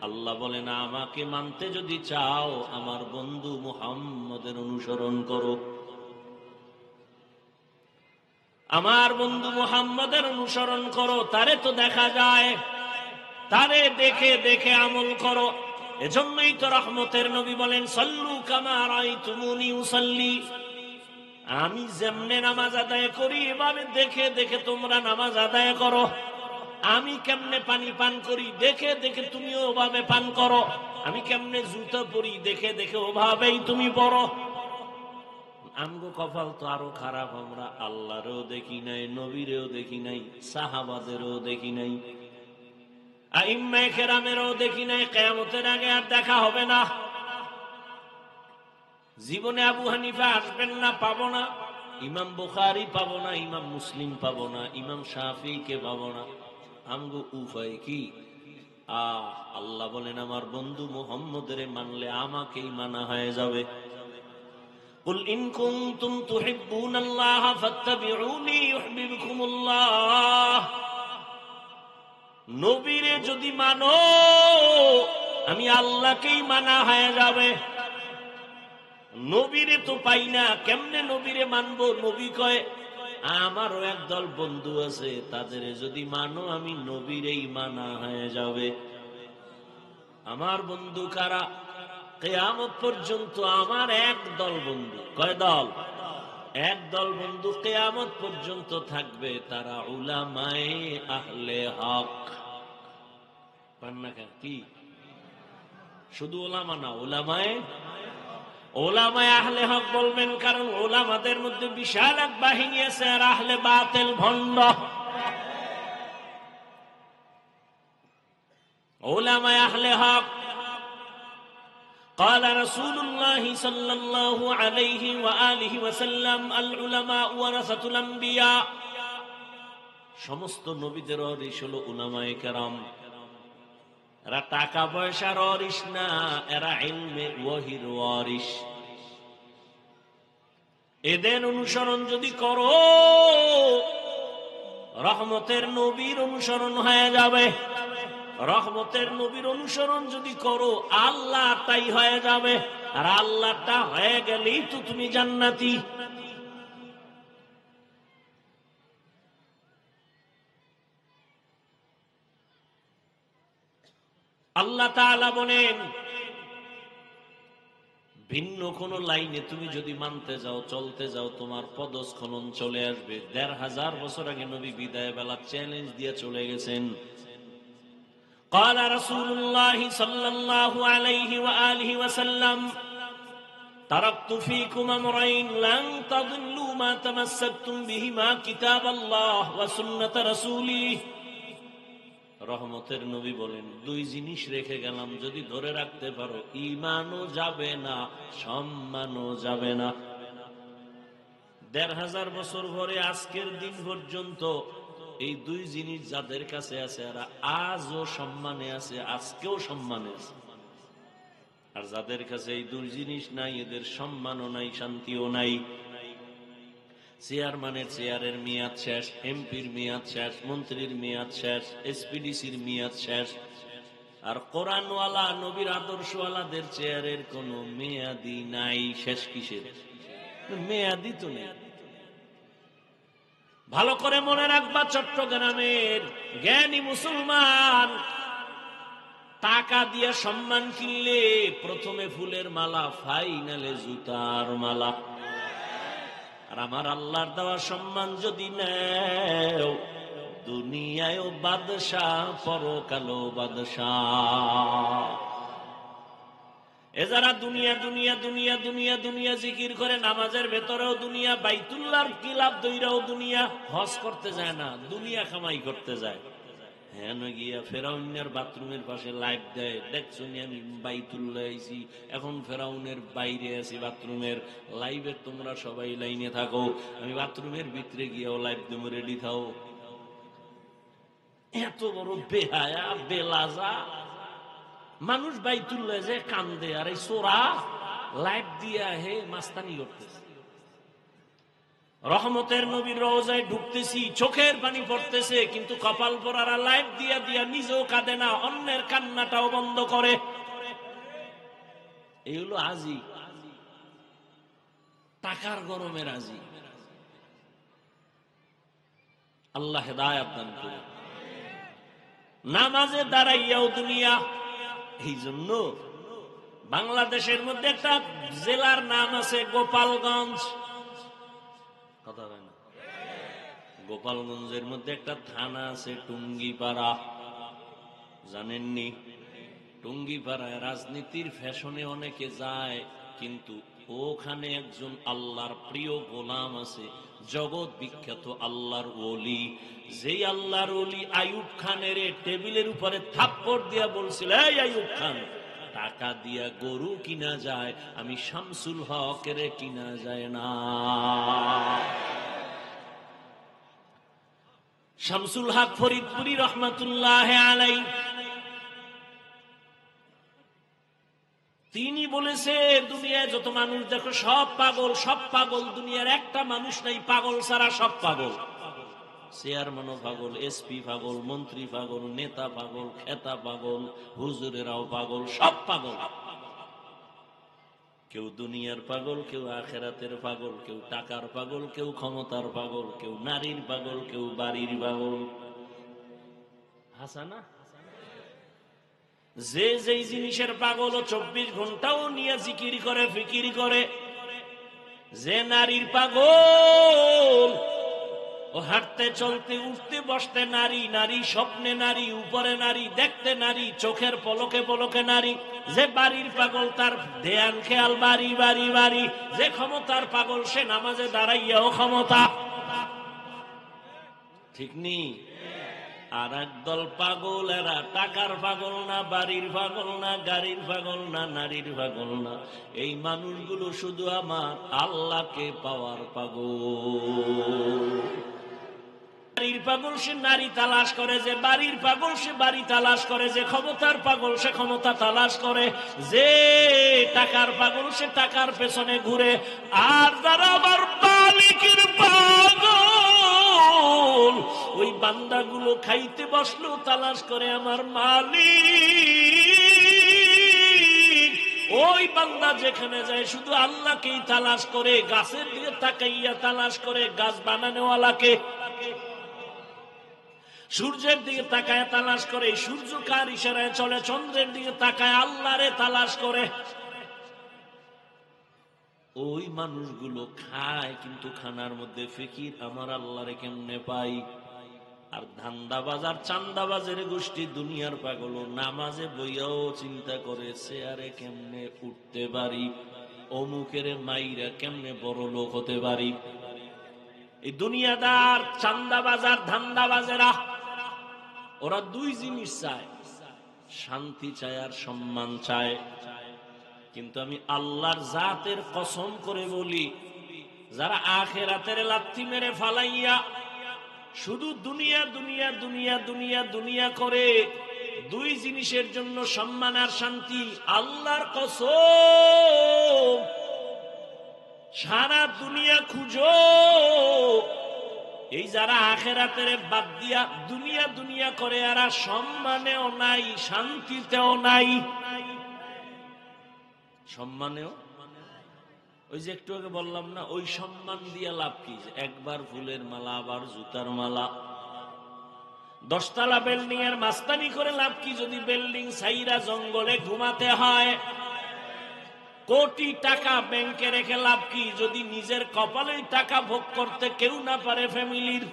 আল্লাহ বলে না, আমাকে মানতে যদি চাও আমার বন্ধু মুহাম্মদের অনুসরণ করো। আমার বন্ধু মুহাম্মদের অনুসরণ করো। তারে তো দেখা যায়, তারে দেখে দেখে আমল করো। এজন্যই তো রহমতের নবী বলেন, সাল্লু কামা রাআইতুমুনি উসাল্লি, আমি যেমনে নামাজ আদায় করি এভাবে দেখে দেখে তোমরা নামাজ আদায় করো। আমি কেমনে পানি পান করি দেখে দেখে তুমিও ওভাবে পান করো। আমি কেমনে জুতা পরি দেখে দেখে ওভাবেই তুমি পরো। আমগো কপাল তো আরো খারাপ, আমরা আল্লাহরেও দেখি নাই, নবীরেও দেখি নাই, সাহাবাদেরও দেখি নাই, আইম্মায়ে কেরামেরও দেখি নাই। কিয়ামতের আগে আর দেখা হবে না। জীবনে আবু হানিফা আসবেন না, পাবো না। ইমাম বুখারী পাবো না, ইমাম মুসলিম পাবো না, ইমাম শাফিঈকে পাবো না। আমগো উপায় কি? আল্লাহ বলেন, আমার বন্ধু মুহাম্মদের মানলে আমাকেই মানা হয়ে যাবে। কুল ইন কুনতুম তুহিব্বুনাল্লাহ ফাত্তাবিউনি ইউহিব্বুকুমুল্লাহ, নবীরে যদি মানো আমি আল্লাহকেই মানা হয়ে যাবে। নবীরে তো পাই না, কেমনে নবীরে মানবো? নবী কয় আমারও একদল বন্ধু আছে, তাদের যদি মানো আমি নবীরেই মানা হয়ে যাবে। আমার বন্ধু কারা? কিয়ামত পর্যন্ত আমার একদল বন্ধু। কয় দল? একদল বন্ধু কিয়ামত পর্যন্ত থাকবে, তারা উলামায়ে আহলে হক। কি শুধু ওলামা না, ওলামায়ে আহলে হক বলবেন, কারণ ওলামাদের মধ্যে বিশাল এক বাহিনী আছে, আর আহলে বাতিল ভণ্ড। ওলামায়ে আহলে হক, قال رسول الله صلى الله عليه وآله وسلم العلماء ورثة الأنبياء, সমস্ত নবীদের ওয়ারিস হলো উলামায়ে কেরাম। এরা টাকা পয়সার ওয়ারিস না, এরা ইলমে ওয়াহির ওয়ারিস। এদের অনুসরণ যদি করো রহমতের নবীর অনুসরণ হয়ে যাবে। রহমতের নবীর অনুসরণ যদি করো আল্লাহ তাই হয়ে যাবে, আর আল্লাহটা হয়ে গেলেই তো তুমি জান্নাতি। আল্লাহ তাআলা বলেন, ভিন্ন কোন লাইনে তুমি যদি মানতে যাও, চলতে যাও, তোমার পদস্খলন চলে আসবে। ১৫০০ বছর আগে নবী বিদায় বেলা চ্যালেঞ্জ দিয়ে চলে গেছেন। قال رسول الله صلى الله عليه وآله وسلم تركت فيكم أمرين لن تضلوا ما تمسكتم بهما كتاب الله وسنة رسوله। রহমতের নবী বলেন, দুই জিনিস রেখে গেলাম, যদি ধরে রাখতে পারো ঈমানও যাবে না, সম্মানও যাবে না। ১৫০০ বছর পরে আজকের দিন পর্যন্ত এই দুই জিনিস যাদের কাছে আছে এরা আজও সম্মানে আছে, আজকেও সম্মানে আছে। আর যাদের কাছে এই দুই জিনিস নাই এদের সম্মানও নাই, শান্তিও নাই। চেয়ারম্যানের চেয়ারের মেয়াদ শেষ, এমপির মেয়াদ শেষ, মন্ত্রীর মেয়াদ শেষ, এসপিডিসির মেয়াদ শেষ। আর কোরআনওয়ালা নবীর আদর্শওয়ালাদের চেয়ারের কোনো মেয়াদি নাই। শেষ কিসের? মেয়াদি তো নেই। ভালো করে মনে রাখবা, চট্টগ্রামের জ্ঞানী মুসলমান টাকা দিয়ে সম্মান কিনলে প্রথমে ফুলের মালা, ফাইনালে জুতার মালা। আর আমার আল্লাহর দেওয়া সম্মান যদি নেও, দুনিয়ায় বাদশাহ, পরকালও বাদশাহ। এ যারা দুনিয়া দুনিয়া দুনিয়া দুনিয়া দুনিয়া জিকির করে, নামাজের ভেতরেও দুনিয়া, বাইতুল্লাহর কিলাপ দইরাও দুনিয়া, হজ করতে যায় না, দুনিয়া কামাই করতে যায়। হ্যাঁ গিয়া ফেরাউনের বাথরুমের পাশে লাইট দেয়, দেখছো আমি বাইতুল্লাহ আইছি, এখন ফেরাউনের বাইরে আছি বাথরুমের লাইভে, তোমরা সবাই লাইনে থাকো, আমি বাথরুমের ভিতরে গিয়েও লাইভ দেবো, রেডি থাও। এত বড় বেহায়া বেলাজা মানুষ বাইতুল্লাহ যে কান্দে, আর এই সোরা লাইভ দিয়া হে মাস্তানি করতেছে। রহমতের নবীর রওজায় ঢুকতেছি, চোখের পানি পড়তেছে, কিন্তু কপাল পরারা লাইভ দিয়া দিয়া নিজেও কাঁদে না, অন্যের কান্নাটাও বন্ধ করে। এই হলো আজি, টাকার গরমে রাজি। আল্লাহ হেদায়েত দান করুন। নামাজে দাঁড়াইয়াও দুনিয়া। এই জন্য বাংলাদেশের মধ্যে একটা জেলার নাম আছে গোপালগঞ্জ। কথা হয় না? গোপালগঞ্জের মধ্যে একটা থানা আছে টুঙ্গিপাড়া, জানেননি? টুঙ্গিপাড়ায় রাজনীতির ফ্যাশনে অনেকে যায়, কিন্তু ওখানে একজন আল্লাহর প্রিয় গোলাম আছে, জগৎ বিখ্যাত আল্লাহর ওলি। যেই আল্লাহর ওলি আইয়ুব খানের টেবিলের উপরে থাপ্পড় দিয়া বলছিল, এই আইয়ুব খান, টাকা দিয়া গরু কিনা যায়, আমি শামসুল হকের কিনা যায় না। শামসুল হক ফরিদপুরি রহমাতুল্লাহ আলাইহি তিনি বলেছে, দুনিয়ায় যত মানুষ দেখো সব পাগল, সব পাগল, দুনিয়ার একটা মানুষ নাই পাগল ছাড়া, সব পাগল। চেয়ারম্যানও পাগল, এসপি পাগল, মন্ত্রী পাগল, নেতা পাগল, খেতা পাগল, হুজুরেরাও পাগল, সব পাগল। কেউ দুনিয়ার পাগল, কেউ আখেরাতের পাগল, কেউ টাকার পাগল, কেউ ক্ষমতার পাগল, কেউ নারীর পাগল, কেউ বাড়ির পাগল। হাসানা যে যেই জিনিসের পাগল ও ২৪ ঘন্টাও নিয়ে জিকির করে, ফিকির করে। যে নারীর পাগল, ও হাঁটতে চলতে উঠতে বসতে নারী, নারী স্বপ্নে নারী, উপরে নারী, দেখতে নারী, চোখের পলকে পলকে নারী। যে বাড়ির পাগল, তার ধ্যান খেয়াল বাড়ি বাড়ি বাড়ি। যে ক্ষমতার পাগল, সে নামাজে দাঁড়াইয়াও ক্ষমতা। ঠিক নি? আর একদল পাগল, এরা টাকার পাগল না, বাড়ির পাগল না, গাড়ির পাগল না, নারীর পাগল না। এই মানুষগুলো শুধু আমার আল্লাহকে পাওয়ার পাগল। নারীর পাগল সে নারী তালাশ করে, যে বাড়ির পাগল সে বাড়ি তালাশ করে, যে ক্ষমতার পাগল সে ক্ষমতা তালাশ করে, যে টাকার পাগল সে টাকার পেছনে ঘুরে। আর যারা আবার মালিকের পাগল, ওই বান্দাগুলো খাইতে বসলেও তালাশ করে আমার মালিক। ওই বান্দা যেখানে যায় শুধু আল্লাহকেই তালাশ করে, গাছের দিকে তাকাইয়া তালাশ করে গাছ বানানোওয়ালাকে, সূর্যের দিকে তাকায় তালাশ করে সূর্য কার ইশারায় চলে, চন্দ্রের দিকে তাকায় আল্লাহরে তালাশ করে। ওই মানুষগুলো খায় কিন্তু খানার মধ্যে ফিকির আমার আল্লাহরে কেমনে পাই। আর ধান্দাবাজ আর চান্দাবাজের গোষ্ঠী দুনিয়ার পাগল, নামাজে বইয়াও চিন্তা করে চেয়ারে কেমনে উঠতে পারি, অমুকের মাইরা কেমনে বড় লোক হতে পারি। এই দুনিয়াদার চান্দাবাজ আর ধান্দাবাজেরা ওরা দুই জিনিস চায়, শান্তি চায় আর সম্মান চায়। কিন্তু আমি আল্লাহর জাতের কসম করে বলি, যারা আখিরাতের লাথি মেরে ফালাইয়া শুধু দুনিয়া দুনিয়া দুনিয়া দুনিয়া দুনিয়া করে, দুই জিনিসের জন্য সম্মান আর শান্তি, আল্লাহর কসম সারা দুনিয়া খুঁজো, এই যারা আখিরাতের বাদ দিয়া দুনিয়া দুনিয়া করে এরা সম্মানেও নাই, শান্তিতেও নাই। সম্মানেও ওই যে একটু আগে বললাম না, ওই সম্মান দিয়ে লাভ কি? একবার ফুলের মালা, আবার জুতার মালা। 10 তলা বিল্ডিং এর মাস্তানি করে লাভ কি যদি বিল্ডিং ছাইরা জঙ্গলে ঘুমাতে হয়? কোটি টাকা ব্যাংকে রেখে লাভ কি যদি নিজের কপালেই টাকা ভোগ করতে কেউ না পারে ফ্যামিলির?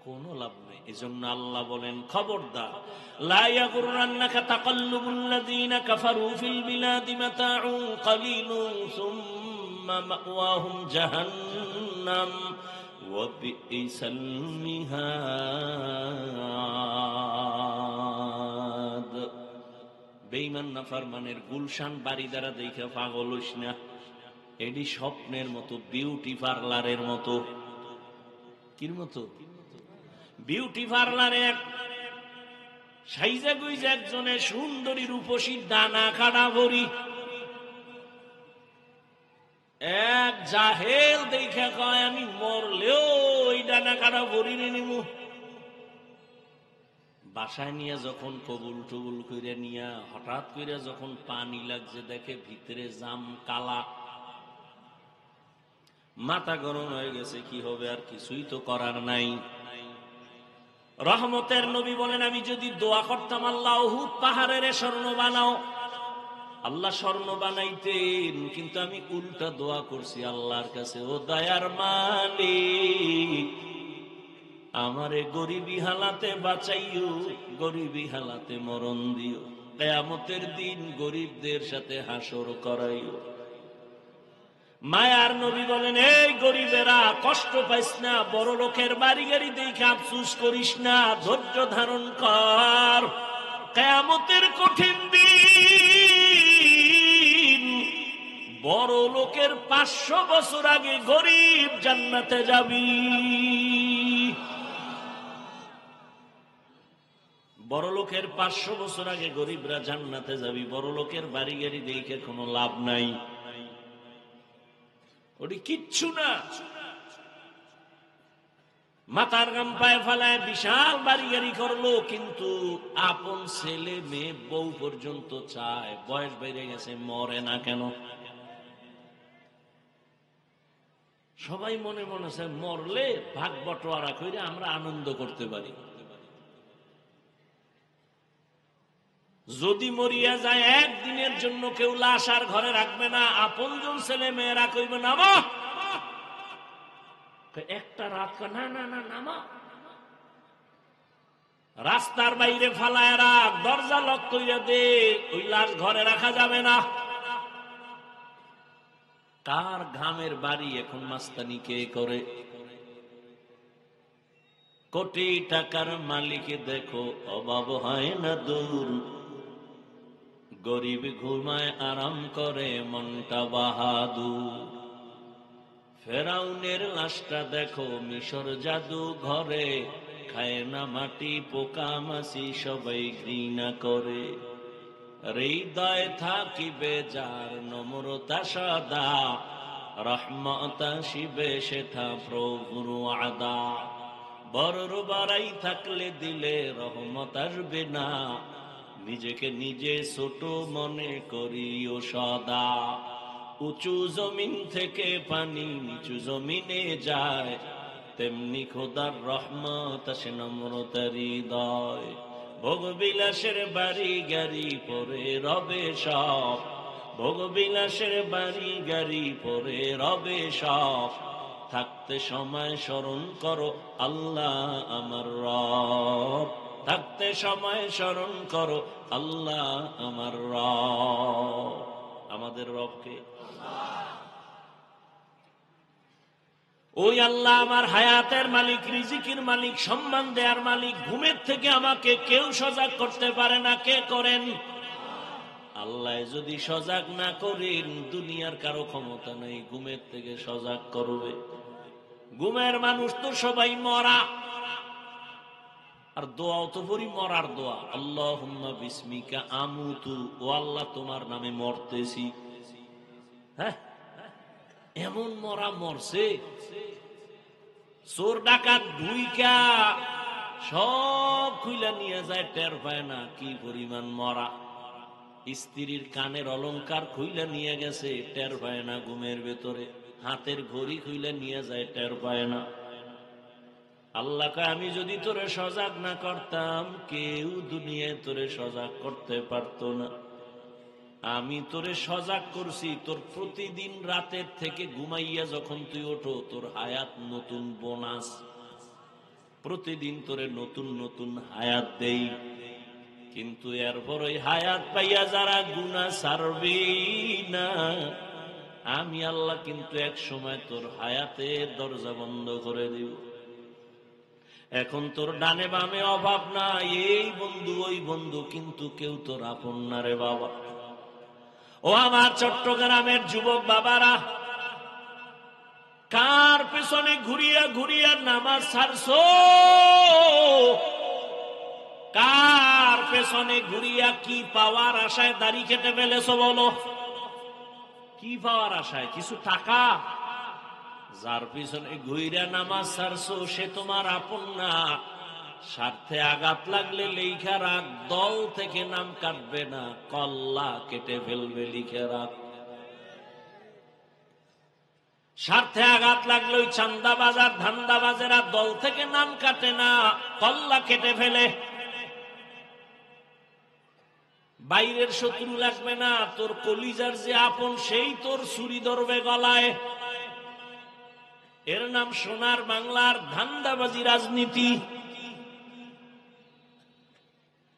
কোনো লাভ নেই। এজন্য আল্লাহ বলেন, খবরদার, লা ইয়াগুররান্নাকা তাকাল্লুবুল্লাযীনা কাফারু ফিল বিলাদি মাতাউন কালিলুন সুম্মা মাওয়াহুম জাহান্নাম ওয়া বিইসাল মিহাদ। বেঈমান নাফরমানের গুলশান বাড়ি দ্বারা দেখে পাগল হইস না, এডি স্বপ্নের মতো, বিউটি পার্লারের মতো। কির মতো? বিউটি পার্লারে সাইজা গুইজা একজনে সুন্দরী রূপসী ডানা কাটা ভরি, এক জাহেল দেখে কয় আমি মরলেও ওই ডানা কাটা ভরি নিব। বাসায় নিয়ে যখন কবুল টবুল করে নিয়ে হঠাৎ করে যখন পানি লাগছে, দেখে ভিতরে জাম কালা, মাথা গরম হয়ে গেছে। কি হবে? আর কিছুই তো করার নাই। রহমতের নবী বলেন, আমি যদি দোয়া করতাম আল্লাহ উহুদ পাহাড়ের স্বর্ণ বানাও, আল্লাহ স্বর্ণ বানাইতেন, কিন্তু আমি উল্টা দোয়া করছি আল্লাহর কাছে, ও দয়ার মালিক আমারে গরিবী হালাতে বাঁচাইও, গরিবী হালাতে মরণ দিও, কিয়ামতের দিন গরিবদের সাথে হাসর করাইও। মায়ার নবী বলেন, এই গরিবেরা কষ্ট পাইস না, বড় লোকের বাড়ি গাড়ি দেখে আফসুস করিস না, ধৈর্য ধারণ কর, কিয়ামতের কঠিন দিন বড় লোকের 500 বছর আগে গরিব জান্নাতে যাবি। বড় লোকের 500 বছর আগে গরিবরা জান্নাতে যাবি। বড় লোকের বাড়ি গাড়ি দেখে কোনো লাভ নাই, ওটি কিচ্ছু না। মাথার গাম পায়ে ফেলায় বিশাল বাড়ি গাড়ি করলো, কিন্তু আপন ছেলে মেয়ে বউ পর্যন্ত চায়, বয়স বেড়ে গেছে, মরে না কেন? সবাই মনে মনে চায় মরলে ভাগ বটোয়ারা করে আমরা আনন্দ করতে পারি। যদি মরিয়া যায় একদিনের জন্য কেউ লাশ আর ঘরে রাখবে না, আপনজন ছেলে মেয়েরা কইবে নামা, একটা রাত না না না নামা, রাস্তার বাইরে ফালায় রাখ, দরজা লক কইরা দে, ওই লাশ ঘরে রাখা যাবে না। কার ঘামের বাড়ি এখন মাস্তানি কে করে? কোটি টাকার মালিক দেখো অভাব হয় না দূর, গরিব ঘুমায় আরাম করে মনটা বাহাদুর। ফেরাউনের লাশটা দেখো মিশর জাদু ঘরে, খায় না মাটি পোকা মাছি সবাই ঘৃণা করে। হৃদয় থাকিবে যার নম্রতা সদা, রহমত আসিবে সেথা প্রভুর আদা। বড়র বাড়াই থাকলে দিলে রহমত আসবে না, নিজেকে নিজে ছোট মনে করিও সদা। উঁচু জমিন থেকে পানি নিচু জমিনে যায়, তেমনি খোদার রহমত আসে নম্রতার হৃদয়। ভোগ বিলাসের বাড়ি গাড়ি পরে রবে সব, ভোগবিলাসের বাড়ি গাড়ি পরে রবে সব, থাকতে সময় স্মরণ করো আল্লাহ আমার রব, থাকতে সময় স্মরণ করো আল্লাহ আমার রব। আমাদের রবকে ওই আল্লাহ আমার হায়াতের মালিক, রিজিকের মালিক, সম্মান দেয়ার মালিক। ঘুমের থেকে আমাকে কেউ সজাগ করতে পারে না। কে করেন? আল্লাহ যদি সজাগ না করেন, দুনিয়ার কারো ক্ষমতা নেই ঘুমের থেকে সজাগ করবে। ঘুমের মানুষ তো সবাই মরা, আর দোয়াও তো পড়ি মরার দোয়া, আল্লাহুম্মা বিসমিকা আমুতু, ও আল্লাহ তোমার নামে মরতেছি। হ্যাঁ, এমন মরা মরছে, চোর ডাকাত ঢুইকা সব খুইলা নিয়ে যায়, টের পায় না কি পরিমাণ মরা। স্ত্রীর কানের অলংকার খুইলা নিয়ে গেছে, টের পায় না ঘুমের ভেতরে। হাতের ঘড়ি খুইলা নিয়ে যায়, টের পায় না। আল্লাহকে আমি যদি তোরে সজাগ না করতাম, কেউ দুনিয়ায় তোরে সজাগ করতে পারতো না। আমি তোরে সজাগ করছি, তোর প্রতিদিন রাতের থেকে ঘুমাইয়া যখন তুই ওঠো, তোর হায়াত নতুন বোনাস। প্রতিদিন তোরে নতুন নতুন হায়াত দেই, কিন্তু এরপর ওই হায়াত পাইয়া যারা গুনাহ ছাড়বি না, আমি আল্লাহ কিন্তু এক সময় তোর হায়াতের দরজা বন্ধ করে দিব। এখন তোর ডানে বামে অভাব নাই, এই বন্ধু ওই বন্ধু, কিন্তু কেউ তোর আপন না রে বাবা। ও আমার চট্টগ্রামের যুবক বাবারা, কার পেছনে ঘুরিয়া ঘুরিয়া নামাজ ছাড়ছো? কার পেছনে ঘুরিয়া কি পাওয়ার আশায় দাড়ি কেটে ফেলেছো? বলো, কি পাওয়ার আশায়? কিছু টাকা? যার পিছনে ঘুরিয়া নামাজ ছাড়ছো সে তোমার আপন না। স্বার্থে আঘাত লাগলে লেখা রাখ, দল থেকে নাম কাটবে না, কল্লা কেটে ফেলবে, লিখে রাখ। স্বার্থে আঘাত লাগলে ওই চান্দাবাজার ধান্দাবাজেরা দল থেকে নাম কাটে না, কল্লা কেটে ফেলে। বাইরের শত্রু লাগবে না, তোর কলিজার যে আপন সেই তোর ছুরি ধরবে গলায়। এর নাম সোনার বাংলার ধান্দাবাজি রাজনীতি।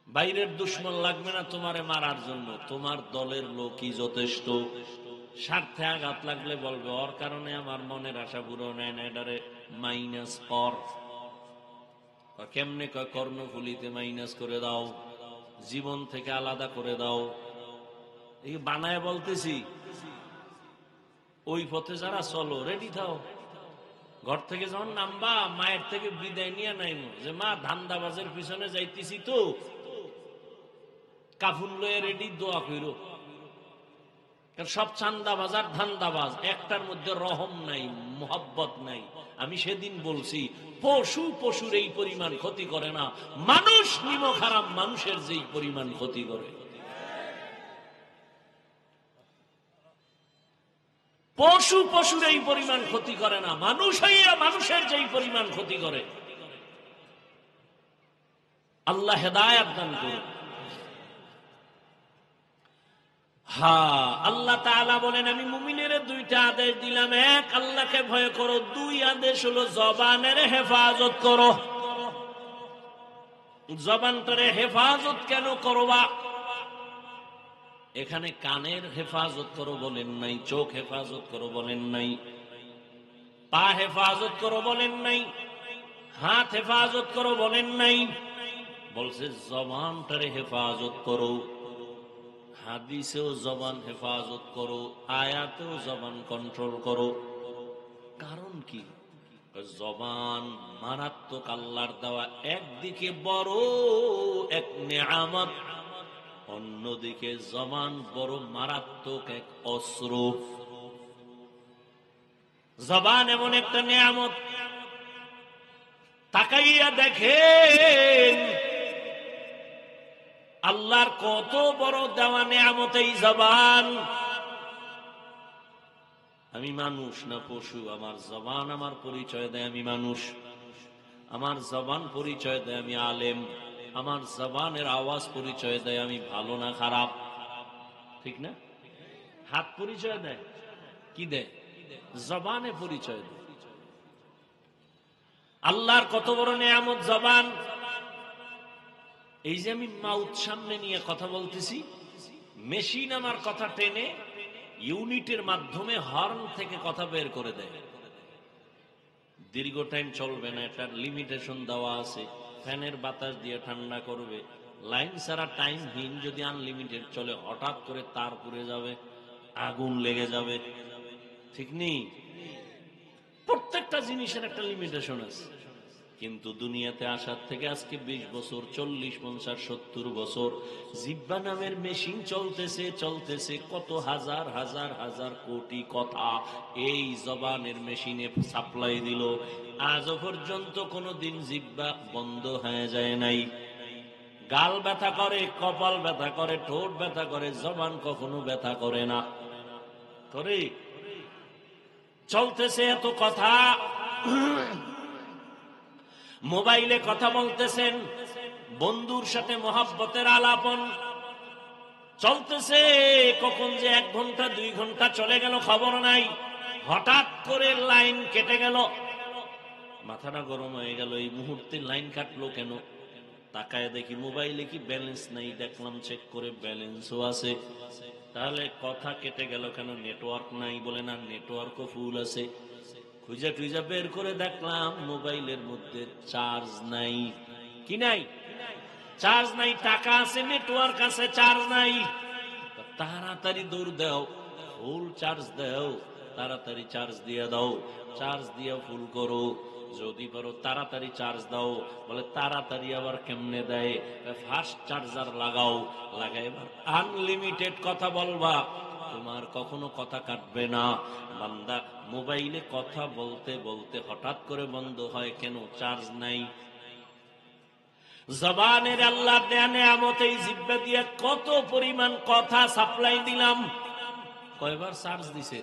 বাইরের দুশ্মন লাগবে না তোমারে মারার জন্য, তোমার দলের লোকই যথেষ্ট। স্বার্থে আঘাত লাগলে বলবে ওর কারণে আমার মনের আশা পুরো নেয় না, এটারে মাইনাস কর। কেমনে? কয় কর্ণফুলিতে মাইনাস করে দাও, জীবন থেকে আলাদা করে দাও। এই বানায় বলতেছি, ওই পথে যারা চলো রেডি থাও। ঘর থেকে যখন নামবা, মায়ের থেকে বিদায় নিয়ে নাইমো যে মা ধান্দাবাজের পিছনে যাইতেছি তো, কাফুন লয়ে রেডি, দোয়া কইরো। সব চান্দাবাজ আর ধান্দাবাজ, একটার মধ্যে রহম নাই, মোহাব্বত নাই। আমি সেদিন বলছি, পশু পশুর এই পরিমাণ ক্ষতি করে না, মানুষ নিমক হারাম মানুষের যেই পরিমাণ ক্ষতি করে। পশু পশুর এই পরিমাণ ক্ষতি করে না, মানুষ হইয়া মানুষের যেই পরিমাণ ক্ষতি করে। আল্লাহ হেদায়েত দান করুন। হ্যাঁ, আল্লাহ তাআলা বলেন আমি মুমিনের দুইটা আদেশ দিলাম। এক, আল্লাহকে ভয় করো। দুই আদেশ হলো জবানের হেফাজত করো। জবানটারে হেফাজত কেন করবা? এখানে কানের হেফাজত করো বলেন নাই, চোখ হেফাজত করো বলেন নাই, পা হেফাজত করো বলেন নাই, হাত হেফাজত করো বলেন নাই, বলছে জবানটারে হেফাজত করো। হাদিসেও জবান হেফাজত করো, আয়াতেও জবান কন্ট্রোল করো। কারণ কি? জবান মারাত্মক আল্লাহর দেওয়া একদিকে বড় এক নেয়ামত, অন্যদিকে জবান বড় মারাত্মক এক অস্ত্র। জবান এমন একটা নেয়ামত, তাকাইয়া দেখেন আল্লাহর কত বড় দেওয়া নেয়ামত এই জবান। আমি মানুষ না পশু? আমার জবান আমার পরিচয় দেয় আমি মানুষ। আমার জবান পরিচয় দেয় আমি আলেম। আমার জবানের আওয়াজ পরিচয় দেয় আমি ভালো না খারাপ। ঠিক না? হাত পরিচয় দেয়, কি দেয়? জবানে পরিচয় দেয়। আল্লাহর কত বড় নেয়ামত জবান। এই যে আমি মাউথ সামনে নিয়ে কথা বলতেছি, মেশিন আমার কথা টেনে ইউনিটের মাধ্যমে হর্ন থেকে কথা বের করে দেয়। দীর্ঘ টাইম চলবে না, একটা লিমিটেশন দেওয়া আছে। ফ্যানের বাতাস দিয়ে ঠান্ডা করবে। লাইন ছাড়া টাইমহীন যদি আনলিমিটেড চলে, হঠাৎ করে তার পুড়ে যাবে, আগুন লেগে যাবে, ঠিক নেই? প্রত্যেকটা জিনিসের একটা লিমিটেশন আছে। কিন্তু দুনিয়াতে আসার থেকে আজকে 20 বছর, 40, 50, 70 বছর জিহ্বা নামের মেশিন চলতেছে কত হাজার হাজার হাজার কোটি কথা এই জবানের মেশিনে সাপ্লাই দিল। আজও পর্যন্ত কোনোদিন জিহ্বা বন্ধ হয়ে যায় নাই। গাল ব্যথা করে, কপাল ব্যথা করে, ঠোঁট ব্যথা করে, জবান কখনো ব্যথা করে না। করে চলতেছে এত কথা। মোবাইলে কথা বলতেছেন, বন্ধুর সাথে মহাব্বতের আলাপন চলতেছে। কখন যে 1 ঘন্টা 2 ঘন্টা চলে গেল খবর নাই। হঠাৎ করে লাইন কেটে গেল, মাথাটা গরম হয়ে গেল। এই মুহূর্তে লাইন কাটলো কেন? তাকায় দেখি মোবাইলে কি ব্যালেন্স নাই। দেখলাম চেক করে ব্যালেন্সও আছে। তাহলে কথা কেটে গেল কেন? নেটওয়ার্ক নাই। বলে না, নেটওয়ার্কও ফুল আছে। খুঁজে টুইজা বের করে দেখলাম মোবাইলের মধ্যে চার্জ নাই। কি নাই? চার্জ নাই। টাকা আছে, নেটওয়ার্ক আছে, চার্জ নাই। তাড়াতাড়ি দৌড় দাও, ফুল চার্জ দাও, তাড়াতাড়ি চার্জ দিয়ে দাও, চার্জ দিয়ে ফুল করো, যদি পারো তাড়াতাড়ি চার্জ দাও। বলে তাড়াতাড়ি আবার কেমনে দেয়? ফাস্ট চার্জার লাগাও, লাগাই আনলিমিটেড কথা বলবা, তোমার কখনো কথা কাটবে না। বান্দা মোবাইলে কথা বলতে বলতে হঠাৎ করে বন্ধ হয় কেন? চার্জ নাই। জবানের আল্লাহ দেয়া নেয়ামত, এই জিহ্বা দিয়ে কত পরিমাণ কথা সাপ্লাই দিলাম। কয়বার চার্জ দিছে?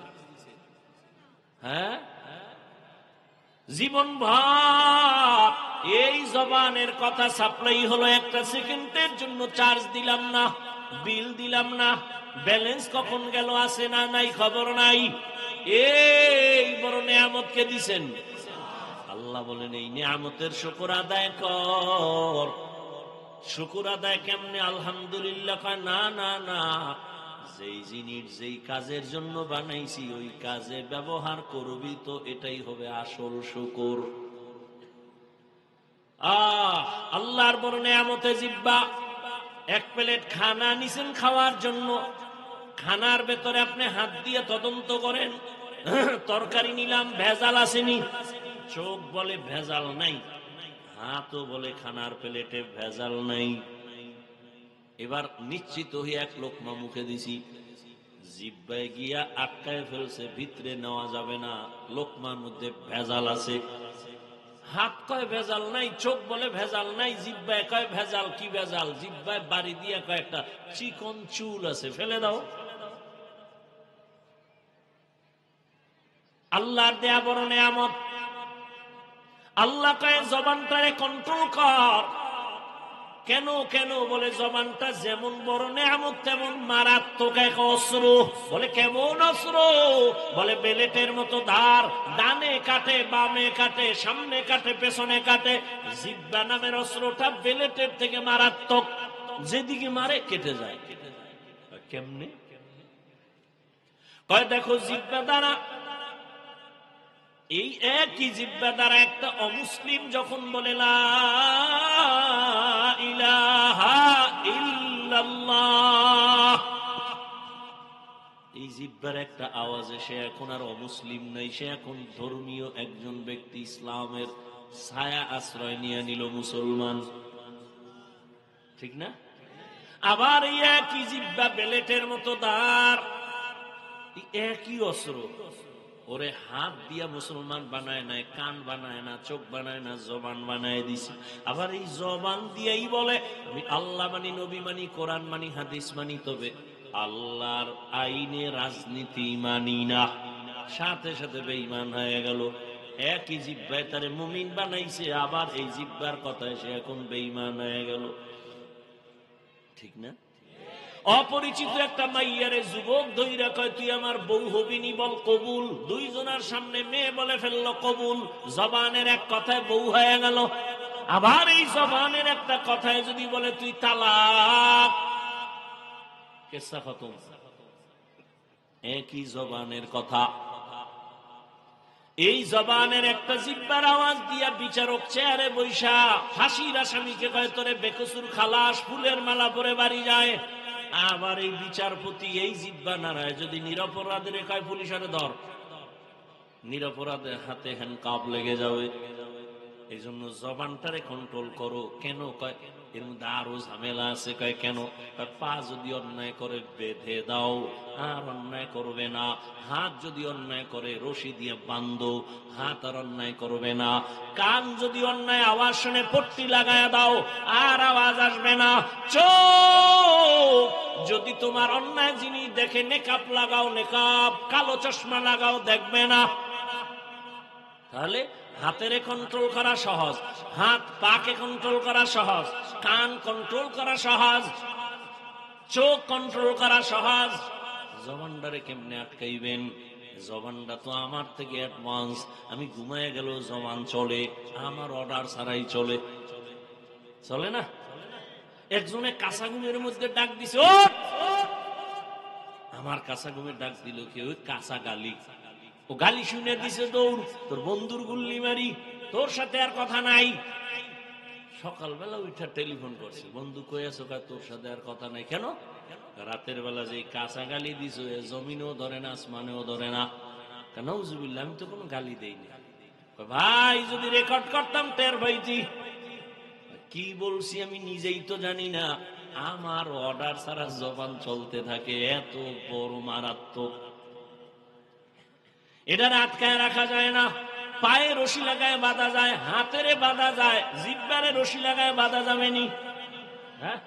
হ্যাঁ, জীবন ভর এই জবানের কথা সাপ্লাই হলো। একটা সেকেন্ডের জন্য চার্জ দিলাম না, বিল দিলাম না, ব্যালেন্স কখন গেল আছে না নাই খবর নাই। এই বড় নেয়ামত কে দিছেন? আল্লাহ বলেন এই নেয়ামতের শুকর আদায় কর। শুকর আদায় কেমনে? আলহামদুলিল্লাহ কয় না, না না, যেই জিনিস যেই কাজের জন্য বানাইছি ওই কাজে ব্যবহার করবি তো এটাই হবে আসল শুকর। আল্লাহর বড় নেয়ামতে জিহ্বা। 1 প্লেট খানা নিছেন খাওয়ার জন্য, খানার ভেতরে আপনি হাত দিয়ে তদন্ত করেন, তরকারি নিলাম ভেজাল আসেনি। চোখ বলে ভেজাল নাই, হাতও বলে খানার প্লেটে ভেজাল নাই। এবার নিশ্চিত হয়ে 1 লোকমা মুখে দিছি, জিহ্বায় গিয়া আটকায় ফেলছে, ভিতরে নেওয়া যাবে না, লোকমার মধ্যে ভেজাল আছে। হাত কয় ভেজাল নাই, চোখ বলে ভেজাল নাই, জিহ্বায় কয় ভেজাল। কি ভেজাল? জিহ্বায় বাড়ি দিয়ে কয় একটা চিকন চুল আছে, ফেলে দাও। আল্লাহর দেয়া বড় নেয়ামত। আল্লাহ কয় জবানটারে কন্ট্রোল কর। কেন? কেন? বলে জবানটা যেমন বড় নেয়ামত তেমন মারাত্মক এক অস্ত্র। বলে কেমন অস্ত্র? বলে বেলেটের মতো ধার, ডানে কাটে, বামে কাটে, সামনে কাটে, পেছনে কাটে। জিহ্বা নামের অস্ত্রটা বেলেটের থেকে মারাত্মক, যেদিকে মারে কেটে যায়। কেমনে? কয় দেখো, জিহ্বা দ্বারা, এই একই জিহ্বা দ্বারা একটা অমুসলিম যখন বলে লা ইলাহা ইল্লাল্লাহ, এই জিহ্বার একটা আওয়াজে সে এখন আর অমুসলিম নাই, সে এখন ধর্মীয় একজন ব্যক্তি, ইসলামের ছায়া আশ্রয় নিয়ে নিল, মুসলমান। ঠিক না? আবার এই একই জিহ্বা বেলেটের মতো দাঁড়, একই অস্ত্র। ওরে হাত দিয়া মুসলমান বানায় নাই, কান বানায় না, চোখ বানায় না, জবান বানায় দিছে। আবার এই জবান দিয়েই বলে আমি আল্লাহ মানি, নবী মানি, কোরআন মানি, হাদিস মানি, তবে আল্লাহর আইনে রাজনীতি মানি না। সাথে সাথে বেঈমান হয়ে গেল। একই জিহ্বায় তারে মুমিন বানাইছে, আবার এই জিহ্বার কথায় সে এখন বেঈমান হয়ে গেল। ঠিক না? অপরিচিত একটা মাইয়ারে যুবক ধইরা কয় তুই আমার বউ হবিনি, বল কবুল। দুইজনের সামনে মেয়ে বলে ফেললো কবুল। জবানের এক কথায় বউ হয়ে গেল। আবার এই জবানের একটা কথায় যদি বলে তুই তালাক, কেসা খতম। একই জবানের কথা। এই জবানের একটা জিব্বার আওয়াজ দিয়া বিচারক চেয়ারে বৈশা ফাঁসির আসামিকে কয় তোরে বেকসুর খালাস, ফুলের মালা পরে বাড়ি যায়। আবার এই বিচারপতি এই জিব্বা নাড়ায় যদি নিরপরাধের কয় পুলিশের ধর, নিরপরাধের হাতে হ্যান্ডকাপ লেগে যাবে। এই জন্য জবানটারে কন্ট্রোল করো। কেন কয় এর মধ্যে আরো ঝামেলা আছে। কয় কেন? পা যদি অন্যায় করে বেঁধে দাও, আর অন্যায় করবে না। হাত যদি অন্যায় করে রশি দিয়ে বাঁধো, হাত আর অন্যায় করবে না। কান যদি অন্যায় আওয়াজ শুনে পট্টি লাগায় দাও, আর আওয়াজ আসবে না। চোখ যদি তোমার অন্যায় জিনিস দেখে নেকাব লাগাও, নেকাব, কালো চশমা লাগাও, দেখবে না। তাহলে হাতের কন্ট্রোল করা সহজ, হাত পাকে কন্ট্রোল করা সহজ, কান কন্ট্রোল করা সহজ, চোখ কন্ট্রোল করা সহজ। জবানটারে কেমনে আটকাইবেন? জবানটা তো আমার থেকে অ্যাডভান্স। আমি ঘুমায় গেল জবান চলে, আমার অর্ডার ছাড়াই চলে। চলে না? একজনে কাঁচা ঘুমের মধ্যে ডাক দিছে, ও আমার কাঁচা ঘুমের ডাক দিল কেউ, কাঁচা গালি। ও গালি শুনে দিছে দৌড়, তোর বন্ধুর গুল্লি মারি, তোর সাথে আর কথা নাই। সকালবেলা উঠা টেলিফোন করছে, বন্ধু কই আছো? তোর সাথে আর কথা নাই। কেন? রাতের বেলা যে কাঁচা গালি দিছ, জমিনেও ধরে না, আসমানেও ধরে না। কেন? উজুবিল্লাহ, আমি তো কোনো গালি দেইনি। ভাই যদি রেকর্ড করতাম টের পাইতি। কি বলছি আমি নিজেই তো জানি না। আমার অর্ডার ছাড়া জবান চলতে থাকে, এত বড় মারাত্মক। এটা আটকায় রাখা যায় না। পায়ে রশি লাগায় বাঁধা যায়, হাতেরে বাঁধা যায়, জিহ্বারে রশি লাগায় বাঁধা যাবে নি। হ্যাঁ,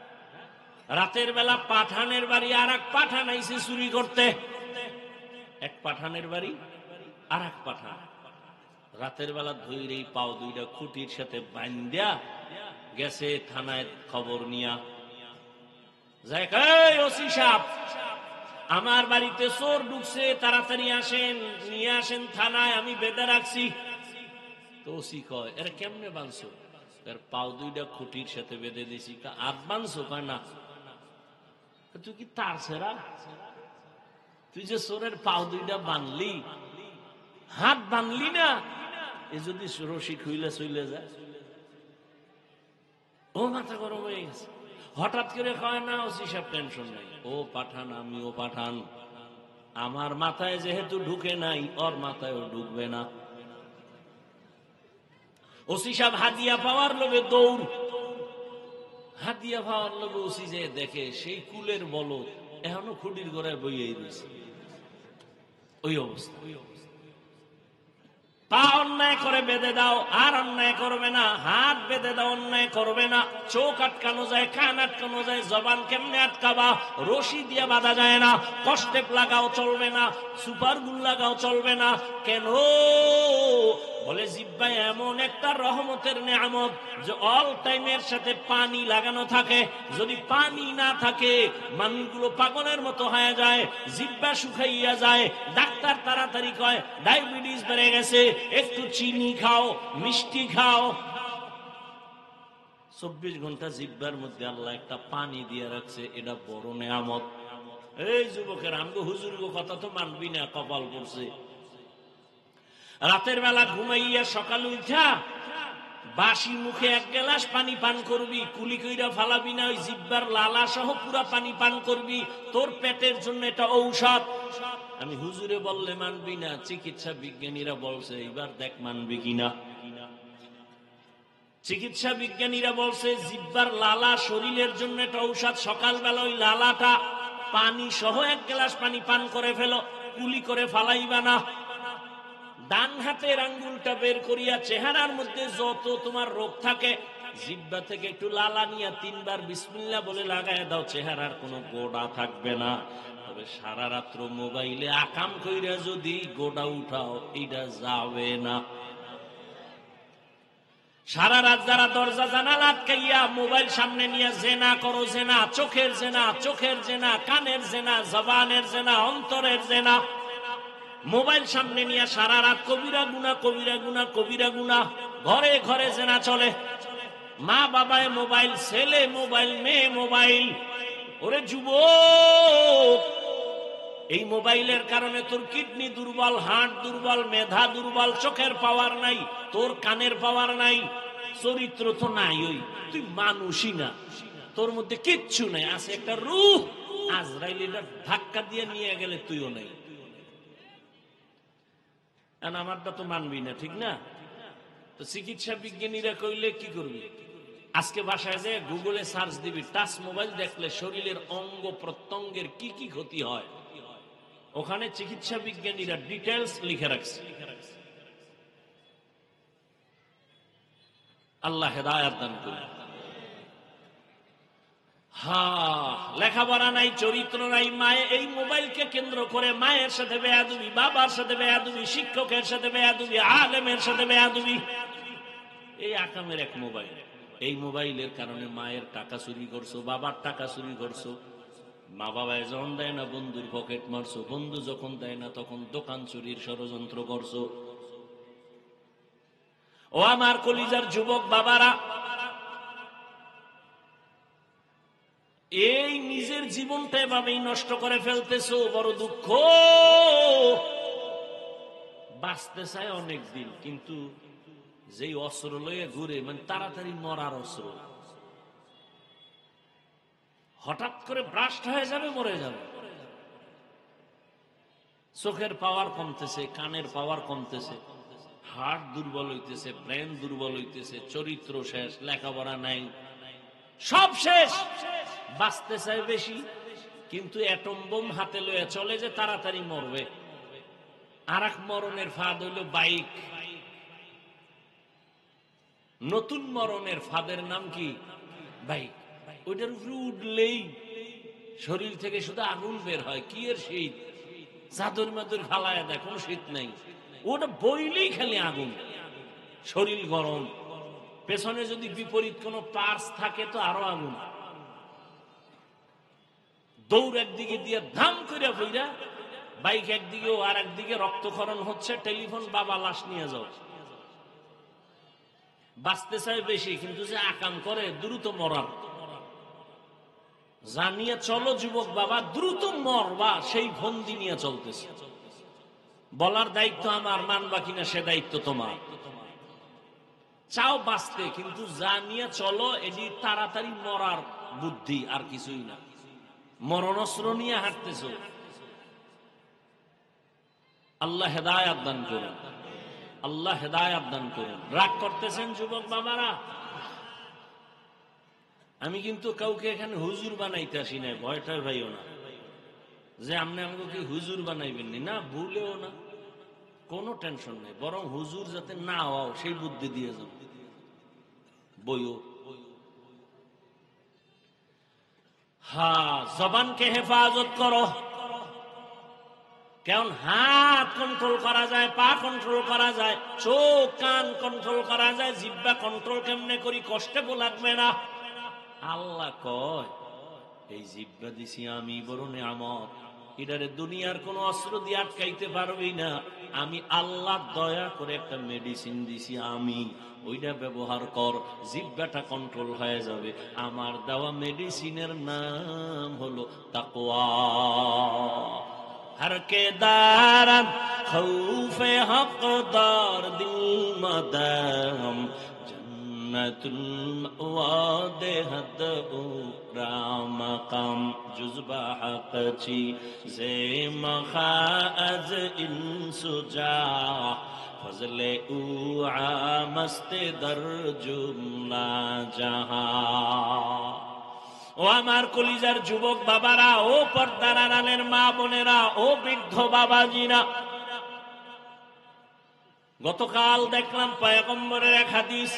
রাতের বেলা পাঠানের বাড়ি আর এক পাঠান আইছে চুরি করতে। এক পাঠানের বাড়ি আর এক পাঠান রাতের বেলা ধৈরেই পাও দুইটা খুঁটির সাথে বান্ধিয়া গেছে থানায় খবর নিয়া। যায়, ওসি সাহেব, আমার বাড়িতে চোর ঢুকছে, তাড়াতাড়ি আসেন, নিয়ে আসেন থানায়, আমি বেঁধে রাখছি। তো ওসি কয়, এরা কেমনে বাঁধছো? এর পাও দুইটা খুঁটির সাথে বেঁধে দিছি। হাত বাঁধছো? কয় না। তুই কি তার ছেড়া? তুই যে চোরের পাও দুইটা বাঁধলি, হাত বাঁধলি না? এ যদি রশি খুইলে চলে যায়। ও মাথা গরম হয়ে গেছে। হঠাৎ করে কয় না, ওসি সাহেব টেনশন নাই, ও পাঠান, আমিও পাঠান, আমার মাথায় যেহেতু ঢুকে নাই, ওর মাথায়ও ঢুকবে না। ওসি সাহেব হাদিয়া পাওয়ার লোভে দৌড়। হাদিয়া পাওয়ার লোভে ওসি যে দেখে সেই কুলের বলদ এখনো খুঁটির গোড়ায় বইয়েই রয়েছে। ওই অবস্থা। পা অন্যায় করে বেঁধে দাও, আর অন্যায় করবে না। হাত বেঁধে দাও, অন্যায় করবে না। চোখ আটকানো যায়, কান আটকানো যায়, জবান কেমনে আটকাবা? রশি দিয়ে বাঁধা যায় না। কষ্টেপ লাগাও চলবে না, সুপার গুল লাগাও চলবে না। কেন? বলে জিহ্বা এমন একটা রহমতের নেয়ামত যে অল টাইমের সাথে পানি লাগানো থাকে। যদি পানি না থাকে, মানুষগুলো পাগলের মতো হয়ে যায়, জিহ্বা শুকাইয়া যায়। ডাক্তার তাড়াতাড়ি কয় ডায়াবেটিস বেড়ে গেছে, একটু চিনি খাও, মিষ্টি খাও। 24 ঘন্টা জিহ্বার মধ্যে আল্লাহ একটা পানি দিয়ে রাখছে, এটা বড় নেয়ামত। এই যুবকের, আমগো হুজুরগো কথা তো মানবি না, কপাল পড়ছে। রাতের বেলা ঘুমাইয়া সকাল উঠা বাসি মুখে এক গ্লাস পানি পান করবি, কুলি কইরা ফালাবি না, ওই জিহ্বার লালা সহ পুরা পানি পান করবি। তোর পেটের জন্য এটা ঔষধ। আমি হুজুরে বললে মানবি না, চিকিৎসা বিজ্ঞানীরা বলছে, এবার দেখ মানবি কিনা। চিকিৎসা বিজ্ঞানীরা বলছে জিহ্বার লালা শরীরের জন্য এটা ঔষধ। সকালবেলা ওই লালাটা পানি সহ এক গ্লাস পানি পান করে ফেলো, কুলি করে ফালাইবা না। ডান হাতের আঙ্গুলটা বের করিয়া চেহারার মধ্যে যত তোমার রোগ থাকে, জিহ্বা থেকে একটু লালা নিয়ে 3 বার বিসমিল্লাহ বলে লাগায় দাও, চেহারার কোনো গোড়া থাকবে না। তবে সারা রাত্র মোবাইলে আকাম কইরা যদি গোড়া উঠাও, এটা যাবে না। সারা রাত যারা দরজা জানালা আটকাইয়া মোবাইল সামনে নিয়ে জেনা করো, জেনা, চোখের জেনা, চোখের জেনা, কানের জেনা, জবানের জেনা, অন্তরের জেনা, মোবাইল সামনে নিয়ে সারা রাত কবিরা গুনা, কবিরা গুনা, কবিরা গুনা, ঘরে ঘরে জেনা চলে। মা বাবায় মোবাইল, ছেলে মোবাইল, মেয়ে মোবাইল। ওরে যুবক, এই মোবাইলের কারণে তোর কিডনি দুর্বল, হার্ট দুর্বল, মেধা দুর্বল, চোখের পাওয়ার নাই, তোর কানের পাওয়ার নাই, চরিত্র তো নাই, ওই তুই মানুষই না, তোর মধ্যে কিচ্ছু নাই, আছে একটা রূহ। আজরাইল এটা ধাক্কা দিয়ে নিয়ে গেলে তুইও নাই। আমারটা তো মানবি না, ঠিক না? তো চিকিৎসা বিজ্ঞানীরা কইলে কি করবি? আজকে বাসায় যে গুগলে সার্চ দিবি, টাচ মোবাইল দেখলে শরীরের অঙ্গ প্রত্যঙ্গের কি কি ক্ষতি হয়, ওখানে চিকিৎসা বিজ্ঞানীরা ডিটেলস লিখে রাখছে। আল্লাহ হেদায়েত দান করুন। লেখাপড়া নাই, চরিত্র নাই, মায়ে এই মোবাইলকে কেন্দ্র করে মায়ের সাথে বেয়াদবি, বাবার সাথে বেয়াদবি, শিক্ষকের সাথে বেয়াদবি, আলেমের সাথে বেয়াদবি, এই আকামের এক মোবাইল। এই মোবাইলের কারণে মায়ের টাকা চুরি করছো, বাবার টাকা চুরি করছো, মা বাবা যখন দেয় না বন্ধুর পকেট মারছো, বন্ধু যখন দেয় না তখন দোকান চুরির ষড়যন্ত্র করছো। ও আমার কলিজার যুবক বাবারা, এই নিজের জীবনটা এভাবেই নষ্ট করে ফেলতেছো, বড় দুঃখ। বাঁচতে চায় অনেক দিন, কিন্তু যেই অস্ত্র লইয়া ঘুরে, মানে তাড়াতাড়ি মরার অস্ত্র, হঠাৎ করে ব্রাস্ট হয়ে যাবে, মরে যাবে। চোখের পাওয়ার কমতেছে, কানের পাওয়ার কমতেছে, হার্ট দুর্বল হইতেছে, ব্রেন দুর্বল হইতেছে, চরিত্র শেষ, লেখাপড়া নাই, সব শেষ। বাঁচতে চায় বেশি, কিন্তু অ্যাটম বোম হাতে লইয়া চলে যে তাড়াতাড়ি মরবে। আর এক মরণের ফাঁদ হইল বাইক। নতুন মরণের ফাঁদের নাম কি? বাইক। ওইটার উপরে উঠলেই শরীর থেকে শুধু আগুন বের হয়। কি এর শীত? চাদর মাদুর ফালায় দেয়, কোনো শীত নাই, ওটা বইলেই খালি আগুন, শরীর গরম। পেছনে যদি বিপরীত কোনো পার্স থাকে তো আরো আগুন। দৌড় একদিকে দিয়ে ধাম করে বইরা, বাইক একদিকে, আর একদিকে রক্তক্ষরণ হচ্ছে, টেলিফোন, বাবা লাশ নিয়ে যাও। বাঁচতে চায় বেশি, কিন্তু যে আকাম করে দ্রুত মরার। জানিয়ে চলো যুবক বাবা, দ্রুত মরবা, সেই ফন্দি নিয়ে চলতেছে। বলার দায়িত্ব আমার, মানবা কিনা সে দায়িত্ব তোমার। চাও বাঁচতে, কিন্তু জানিয়ে চলো, এটি তাড়াতাড়ি মরার বুদ্ধি, আর কিছুই না। মরণস্ত্র নিয়ে হাঁটতেছ। আল্লাহ হেদায়েত দান করুন, আল্লাহ হেদায়েত দান করুন। রাগ করতেছেন যুবক বাবারা? আমি কিন্তু কাউকে এখানে হুজুর বানাইতে আসি নাই, ভয়টার ভাইও না যে আপনি আমাকে হুজুর বানাইবেন না, ভুলেও না, কোনো টেনশন নেই। বরং হুজুর যাতে না হও সেই বুদ্ধি দিয়ে যাও, বইও। জবানকে হেফাজত করো। কেমন হাত কন্ট্রোল করা যায়, পা কন্ট্রোল করা যায়, চোখ কান কন্ট্রোল করা যায়, জিহ্বা কন্ট্রোল কেমনে করি, কষ্টে লাগবে না। আল্লাহ কয়, এই জিহ্বা দিছি আমি, বড় নিয়ামত, এটারে দুনিয়ার কোন অস্ত্র দিয়ে আটকাইতে পারবি না। আমি আল্লাহ দয়া করে একটা মেডিসিন দিছি আমি, ওইটা ব্যবহার কর, জিহ্বাটা কন্ট্রোল হয়ে যাবে। আমার দেওয়া মেডিসিনের নাম হলো তাকওয়া। हर के दारम खौफे हकदार दिल मदम जन्नतुल वादे हद राम कम जुज़बा हक़ची ज़े मखाअज इंसुजा फज़ले उ आमस्ते दर जुमला जहां। ও আমার কলিজার যুবক বাবারা, ও পর্দার আড়ালের মা বোনেরা, ও বৃদ্ধ বাবাজিরা, গতকাল দেখলাম পয়গম্বরের এক হাদিস,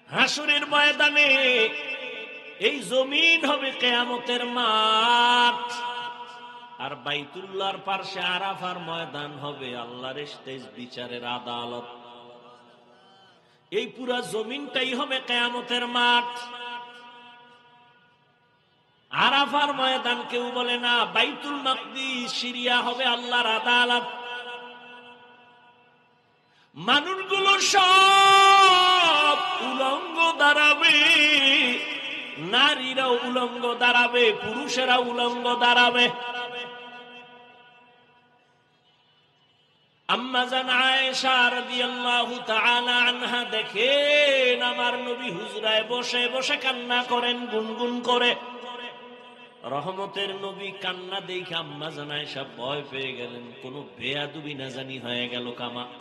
হাসরের ময়দানে এই জমিন হবে কিয়ামতের মাঠ, আর বাইতুল্লাহর পাশে আরাফার ময়দান হবে আল্লাহর স্টেজ, বিচারের আদালত। এই পুরা জমিনটাই হবে কিয়ামতের মাঠ। আরাফার ময়দান কেউ বলে না, বাইতুল মাকদিস সিরিয়া হবে আল্লাহর আদালত। মানুষগুলো সব উলঙ্গ দাঁড়াবে, নারীরাও উলঙ্গ দাঁড়াবে, পুরুষেরা উলঙ্গ দাঁড়াবে। আম্মা জান আয়েশা রাদিয়াল্লাহু তাআলা আনহা দেখেন আমার নবী হুজরায় বসে বসে কান্না করেন গুনগুন করে। রহমতের নবী কান্না দেখে আম্মা জান আয়েশা ভয় পেয়ে গেলেন, কোন বেয়াদবি না জানি হয়ে গেল,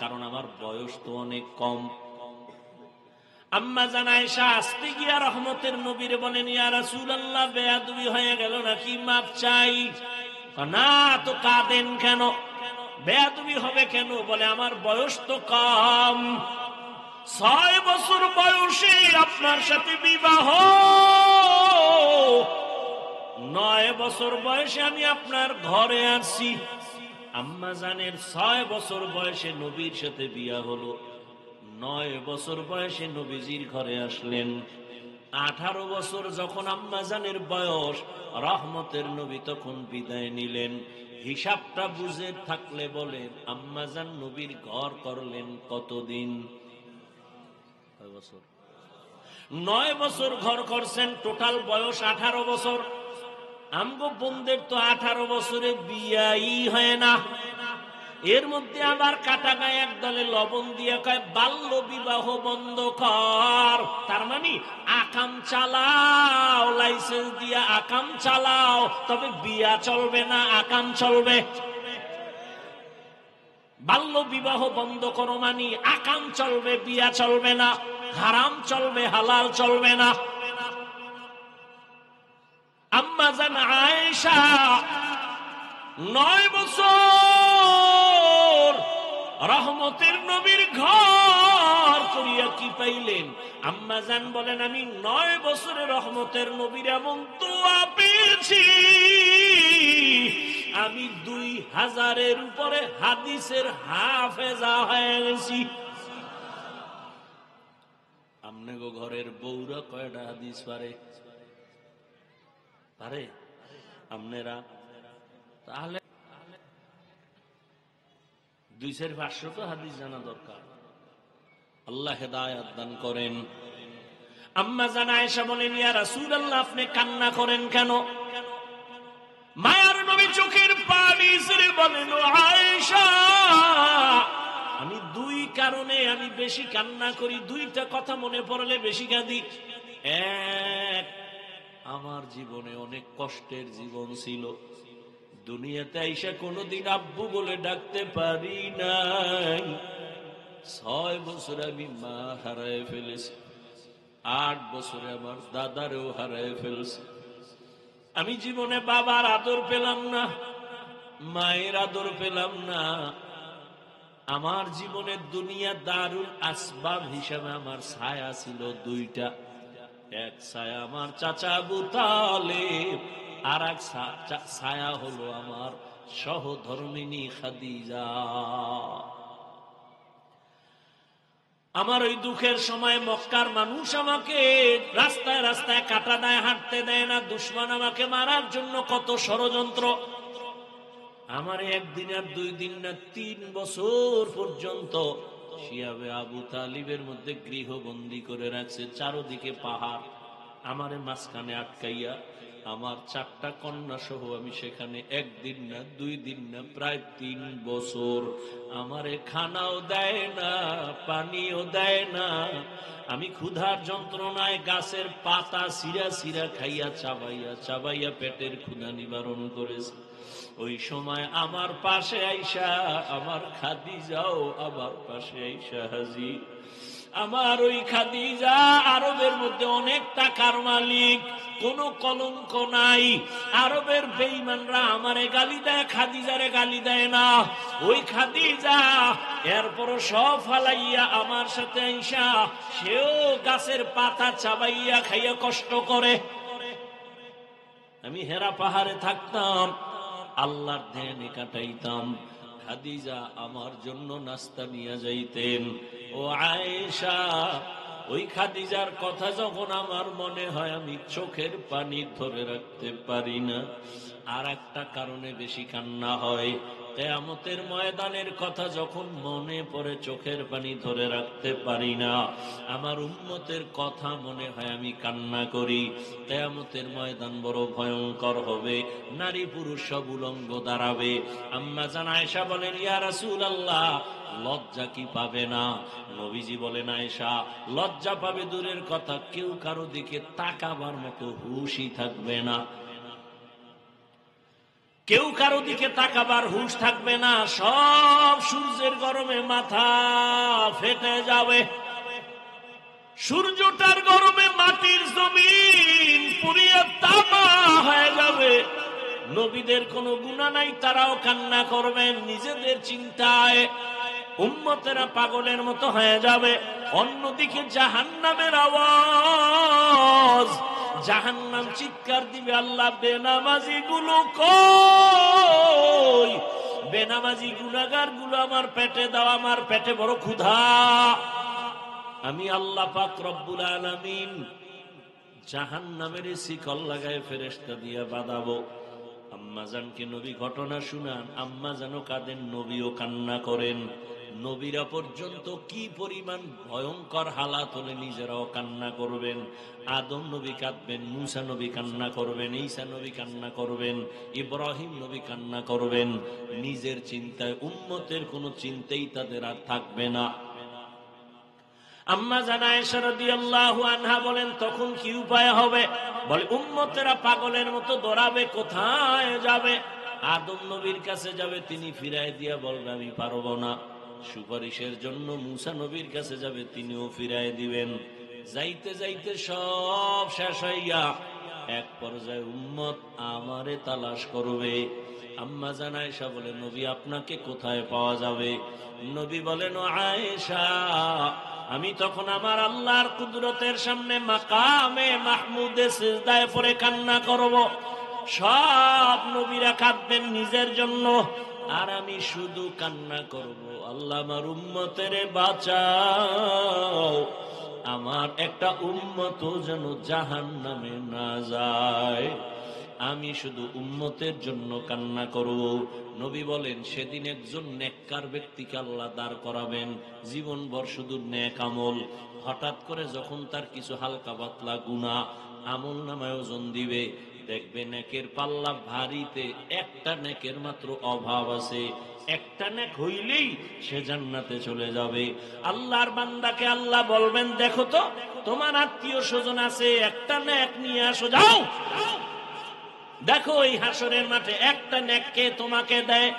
কারণ আমার বয়স তো অনেক কম। আম্মা জান আয়েশা আসতে গিয়া রহমতের নবীরে বলেন, ইয়া রাসূলুল্লাহ বেয়াদবি হয়ে গেল নাকি, মাপ চাই। না তো কাঁদেন কেন, বেয়াদবি হবে কেন? বলে আমার বয়স তো কম, 6 বছর বয়সে আপনার সাথে বিবাহ, 9 বছর বয়সে আমি আপনার ঘরে আসছি। আম্মা জানের 6 বছর বয়সে নবীর সাথে বিয়া হলো, 9 বছর বয়সে নবীজির ঘরে আসলেন। 18 বছর যখন আম্মা জানের বয়স, রহমতের নবী তখন বিদায় নিলেন। হিসাবটা বুঝে থাকলে বলেন আম্মা জান নবীর ঘর করলেন কতদিন? 9 বছর ঘর করছেন, টোটাল বয়স 18 বছর। আমগো বোনদের তো 18 বছরে বিয়াই হয় না। এর মধ্যে আবার কাটা গায়ে এক দলে লবণ দিয়ে কয় বাল্য বিবাহ বন্ধ কর। তার মানে আকাম চালাও, লাইসেন্স দিয়ে আকাম চালাও, তবে বিয়া চলবে না, আকাম চলবে। বাল্য বিবাহ বন্ধ করো মানে আকাম চলবে, বিয়া চলবে না, হারাম চলবে, হালাল চলবে না। আম্মা জান আয়েশা 9 বছর রহমতের নবীর ঘর করিয়া কি পাইলেন? আম্মা জান বলেন আমি 9 বছরে রহমতের নবীর এমন দোয়া পেয়েছি, আমি 2000-এর উপরে হাদিসের হাফেজা হয়ে গেছি। আমনে গো ঘরের বউরা কয়টা হাদিস পারে? পারে আপনারা? তাহলে 200-500 তো হাদিস জানা দরকার। আল্লাহ হেদায়েত দান করেন। আম্মা জান আয়েশা বলেন, ইয়া রাসূলুল্লাহ আপনি কান্না করেন কেন? মায়ার নবী চোখের পানি ছেড়ে বলেন, ও আয়েশা আমি 2 কারণে আমি বেশি কান্না করি, 2টা কথা মনে পড়লে বেশি কাঁদি। এক, আমার জীবনে অনেক কষ্টের জীবন ছিল, দুনিয়াতে আইসা কোনোদিন আব্বু বলে ডাকতে পারি নাই। 6 বছর আমি মা হারায় ফেলেছি, 8 বছরে আমার দাদারেও হারায় ফেলেছি। আমি জীবনে বাবার আদর পেলাম না, মায়ের আদর পেলাম না। আমার জীবনে দুনিয়া দারুল আসবাব হিসাবে আমার ছায়া ছিল 2টা। এক ছায়া আমার চাচা আবু তালেব, আর এক ছায়া হলো আমার সহধর্মিনী খাদিজা। আমার ওই দুঃখের সময় মক্কার মানুষ আমাকে রাস্তায় রাস্তায় কাটা দেয়, হাঁটতে দেয় না। দুশমন আমাকে মারার জন্য কত ষড়যন্ত্র। আমার 1 দিন আর 2 দিন না, 3 বছর পর্যন্ত শিয়াবে আবু তালিবের মধ্যে গৃহবন্দী করে রাখছে। চারদিকে পাহাড়, আমারে মাঝখানে আটকাইয়া। আমার 4টা কন্যা সহ আমি সেখানে 1 দিন না, 2 দিন না, প্রায় 3 বছর। আমারে খানাও দেয় না, পানিও দেয় না। আমি ক্ষুধার যন্ত্রণায় গাছের পাতা সিরা সিরা খাইয়া, চাবাইয়া চাবাইয়া পেটের ক্ষুধা নিবারণ করেছি। ওই সময় আমার পাশে আইসা আমার খাদিজাও আমার পাশে আইসা হাজির। আমার ওই খাদিজা আরবের মধ্যে অনেক টাকার মালিক, কোনো কলঙ্ক নাই। আরবের বেঈমানরা আমারে গালি দেয়, খাদিজারে গালি দেয় না। ওই খাদিজা এরপরও সব ফালাইয়া আমার সাথে আইসা সেও গাছের পাতা চাবাইয়া খাইয়া কষ্ট করে। আমি হেরা পাহাড়ে থাকতাম, আল্লাহর ধ্যানে কাটাইতাম। খাদিজা আমার জন্য নাস্তা নিয়ে যাইতেন। ও আয়েশা, ওই খাদিজার কথা যখন আমার মনে হয় আমি চোখের পানি ধরে রাখতে পারি না। আর একটা কারণে বেশি কান্না হয়, কিয়ামতের ময়দানের কথা যখন মনে পড়ে চোখের পানি ধরে রাখতে পারি না। আমার উম্মতের কথা মনে হয় আমি কান্না করি। কিয়ামতের ময়দান বড় ভয়ঙ্কর হবে, নারী পুরুষ সব উলঙ্গ দাঁড়াবে। আম্মা জান আয়েশা বলেন, ইয়া রাসূলুল্লাহ, লজ্জা কি পাবে না? নবীজি বলেন, আয়েশা, লজ্জা পাবে দূরের কথা, কেউ কারো দিকে তাকাবার মতো হুঁশই থাকবে না। কেউ কারো দিকে তাকাবার হুঁশ থাকবে না। সব সূর্যের গরমে মাথা ফেটে যাবে, সূর্যটার গরমে মাটির জমিন পুড়িয়ে তামা হয়ে যাবে। নবীদের কোনো গুনাহ নাই, তারাও কান্না করবেন নিজেদের চিন্তায়। উম্মতেরা পাগলের মতো হয়ে যাবে। অন্যদিকে জাহান্নামের আওয়াজ, জাহান্নাম চিৎকার দিবে, আল্লাহ বেনামাজি গুলো কই? বেনামাজি গুনাহগার গুলো আমার পেটে দাও, আমার পেটে বড় ক্ষুধা। আমি আল্লাহ পাক রব্বুল আলামিন জাহান্নামের শিকল লাগায় ফেরেশতা দিয়ে বাঁধাবো। আম্মাজানকে নবী ঘটনা শুনান, আম্মাজানও কাঁদেন, নবীও কান্না করেন। নবীরা পর্যন্ত কি পরিমাণ ভয়ঙ্কর হালাত হলে নিজেরাও কান্না করবেন। আদম নবী কাঁদবেন, মূসা নবী কান্না করবেন, ঈসা নবী কান্না করবেন, ইব্রাহিম নবী কান্না করবেন। নিজের চিন্তায়, উম্মতের কোনো চিন্তাই তাদের আর থাকবে না। আম্মা জান আয়েশা রাদিয়াল্লাহু আনহা বলেন, তখন কি উপায় হবে? বলে, উম্মতেরা পাগলের মতো দৌড়াবে, কোথায় যাবে? আদম নবীর কাছে যাবে, তিনি ফিরায় দিয়া বলবে আমি পারবো না। সুপারিশের জন্য মূসা নবীর কাছে যাবে, তিনিও ফিরায় দিবেন। যাইতে যাইতে সব শেষ হইয়া এক পর্যায়ে উম্মত আমারে তালাশ করবে। আম্মা জান আয়েশা বলে, নবী আপনাকে কোথায় পাওয়া যাবে? নবী বলেন, ও আয়েশা, আমি তখন আমার আল্লাহর কুদরতের সামনে মাকামে মাহমুদে সিজদায় পড়ে কান্না করব। সব নবীরা কাঁদবেন নিজের জন্য, আর আমি শুধু কান্না করব, আল্লাহ আমার উম্মতের বাঁচাও, আমার একটা উম্মত যেন জাহান্নামে না যায়। আমি শুধু উম্মতের জন্য কান্না করব। নবী বলেন, সেদিন একজন নেককার ব্যক্তিকে আল্লাহ দাঁড় করাবেন, জীবনভর শুধু নেক আমল। হঠাৎ করে যখন তার কিছু হালকা পাতলা গুনাহ আমল নামায় ওজন দিবে, দেখবে নেকের পাল্লা ভারীতে একটা নেকের মাত্র অভাব আছে। একটা নেক হইলেই সে জান্নাতে চলে যাবে। আল্লাহর বান্দাকে আল্লাহ বলবেন, দেখো তো তোমার আত্মীয় স্বজন আছে, একটা নেক নিয়ে আসো, যাও দেখো এই হাসরের মাঠে একটা নেক কে তোমাকে দেয়।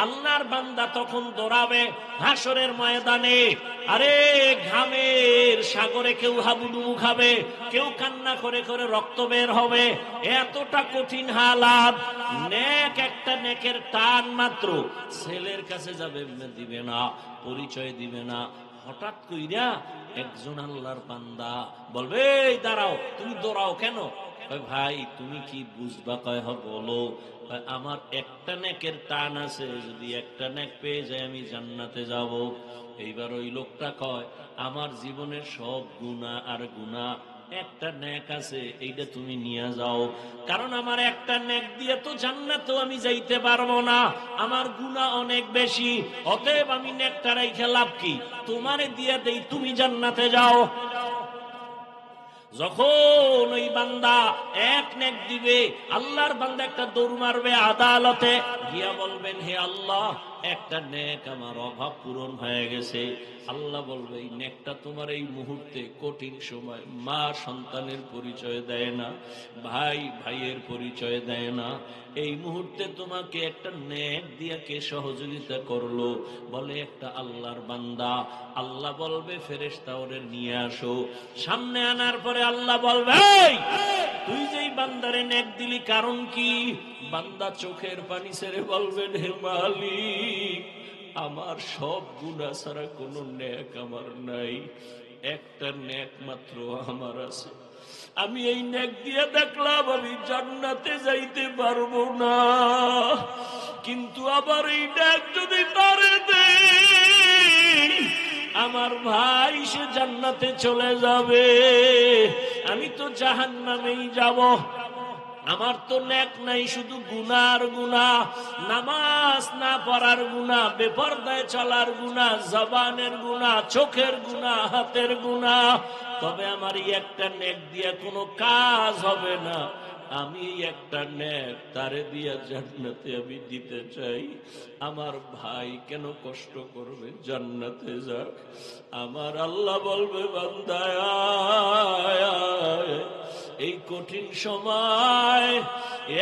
আল্লাহর বান্দা তখন দৌড়াবে হাসরের ময়দানে। আরে ঘামের সাগরে কেউ হাবুডুবু খাবে, কেউ কান্না করে করে রক্ত বের হবে, এতটা কঠিন হালাত। নেক একটা নেকের টান মাত্র ছেলের কাছে যাবে, দিবে না, পরিচয় দিবে না। হঠাৎ কইরা একজন আল্লাহর বান্দা বলবে, এই দাঁড়াও, তুমি দৌড়াও কেন? ভাই তুমি কি বুঝবা? কয় বলো। আমার একটা নেকের টান আছে, যদি একটা নেক পেয়ে যায় আমি জান্নাতে যাব। এইবার ওই লোকটা কয়, আমার জীবনের সব গুনাহ আর গুনাহ, একটা নেক আছে, এইটা তুমি নিয়ে যাও। কারণ আমার একটা নেক দিয়ে তো জান্নাতেও আমি যাইতে পারবো না, আমার গুনাহ অনেক বেশি। অতএব আমি নেকটা রাইখা লাভ কি? তোমারে দিয়ে দেই, তুমি জান্নাতে যাও। যখন ওই বান্দা এক নেক দিবে, আল্লাহর বান্দা একটা দৌড় মারবে আদালতে গিয়া বলবেন, হে আল্লাহ, একটা নেক আমার অভাব পূরণ হয়ে গেছে। আল্লাহ বলবে, এই নেকটা তোমার এই মুহূর্তে কঠিন সময়, মা সন্তানের পরিচয় দেয় না, ভাই ভাইয়ের পরিচয় দেয় না, এই মুহূর্তে তোমাকে একটা নেক দিয়া কে সহযোগিতা করলো? বলে একটা আল্লাহর বান্দা। আল্লাহ বলবে, ফেরেশতা ওরে নিয়ে আসো। সামনে আনার পরে আল্লাহ বলবে, এই তুই যেই বান্দারে নেক দিলি কারণ কি? বান্দা চোখের পানি ছেড়ে বলবেন, হে মালিক, আমার সব গুনাহ ছাড়া কোনো নেক আমার নাই, একটা নেক মাত্র আমার আছে। আমি এই নেক দিয়ে দেখলাম আমি জান্নাতে যাইতে পারবো না। কিন্তু আবার এই ডাক যদি তারে দে, আমার ভাই সে জান্নাতে চলে যাবে, আমি তো জাহান্নামেই যাব। আমার তো নেক নাই, শুধু গুনার গুনাহ, নামাজ না পড়ার গুনাহ, বেপরদায় চলার গুনাহ, জবানের গুনাহ, চোখের গুনাহ, হাতের গুনাহ। তবে আমার এই একটা নেক দিয়ে কোনো কাজ হবে না। আমি একটা নেক তারে দিয়া জান্নাতে আমি দিতে চাই। আমার ভাই কেন কষ্ট করবে, জান্নাতে যাক। আমার আল্লাহ বলবে, বান্দা এই কঠিন সময়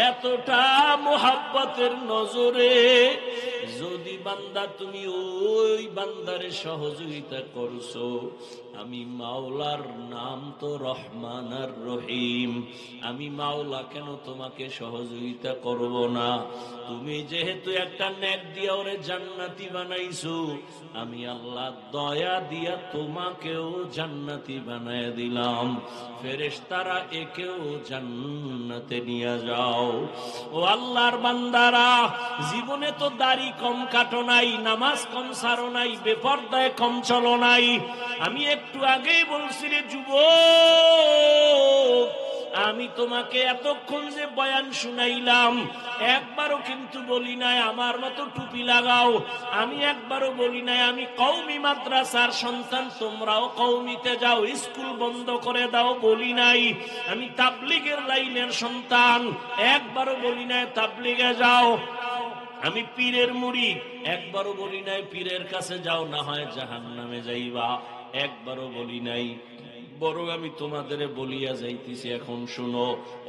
এতটা মোহাব্বতের নজরে যদি বান্দা তুমি ওই বান্দারে সহযোগিতা করছো, আমি মাওলার নাম তো রহমান আর রহিম, আমি মাওলা কেন তোমাকে সহযোগিতা করব না? তুমি যেহেতু একটা নেক দিয়া ওরে জান্নাতি বানাইছো, আমি আল্লাহ দয়া দিয়া তোমাকেও জান্নাতি বানায় দিলাম। ফেরেশতারা একেও জান্নাতে নিয়ে যাও। ও আল্লাহর বান্দারা, জীবনে তো দাড়ি কম কাটো নাই, নামাজ কম সারো নাই, বেপরদায় কম চলো নাই। আমি একটু আগেই বলছি রে যুবক, আমি তোমাকে এতক্ষণ যে বয়ান শুনাইলাম, একবারও কিন্তু বলি নাই আমার মতো টুপি লাগাও। আমি একবারও বলি নাই আমি কওমি মাদ্রাসার সন্তান, তোমরাও কওমিতে যাও, স্কুল বন্ধ করে দাও, বলি নাই। আমি তাবলীগের লাইনের সন্তান, একবারও বলি নাই তাবলীগে যাও। আমি পীরের মুরিদ, একবারও বলি নাই পীরের কাছে যাও, না হয় জাহান্নামে যাইবা, একবারও বলি নাই। বরং আমি তোমাদের বলিয়া যাইতেছি, এখন শুনো।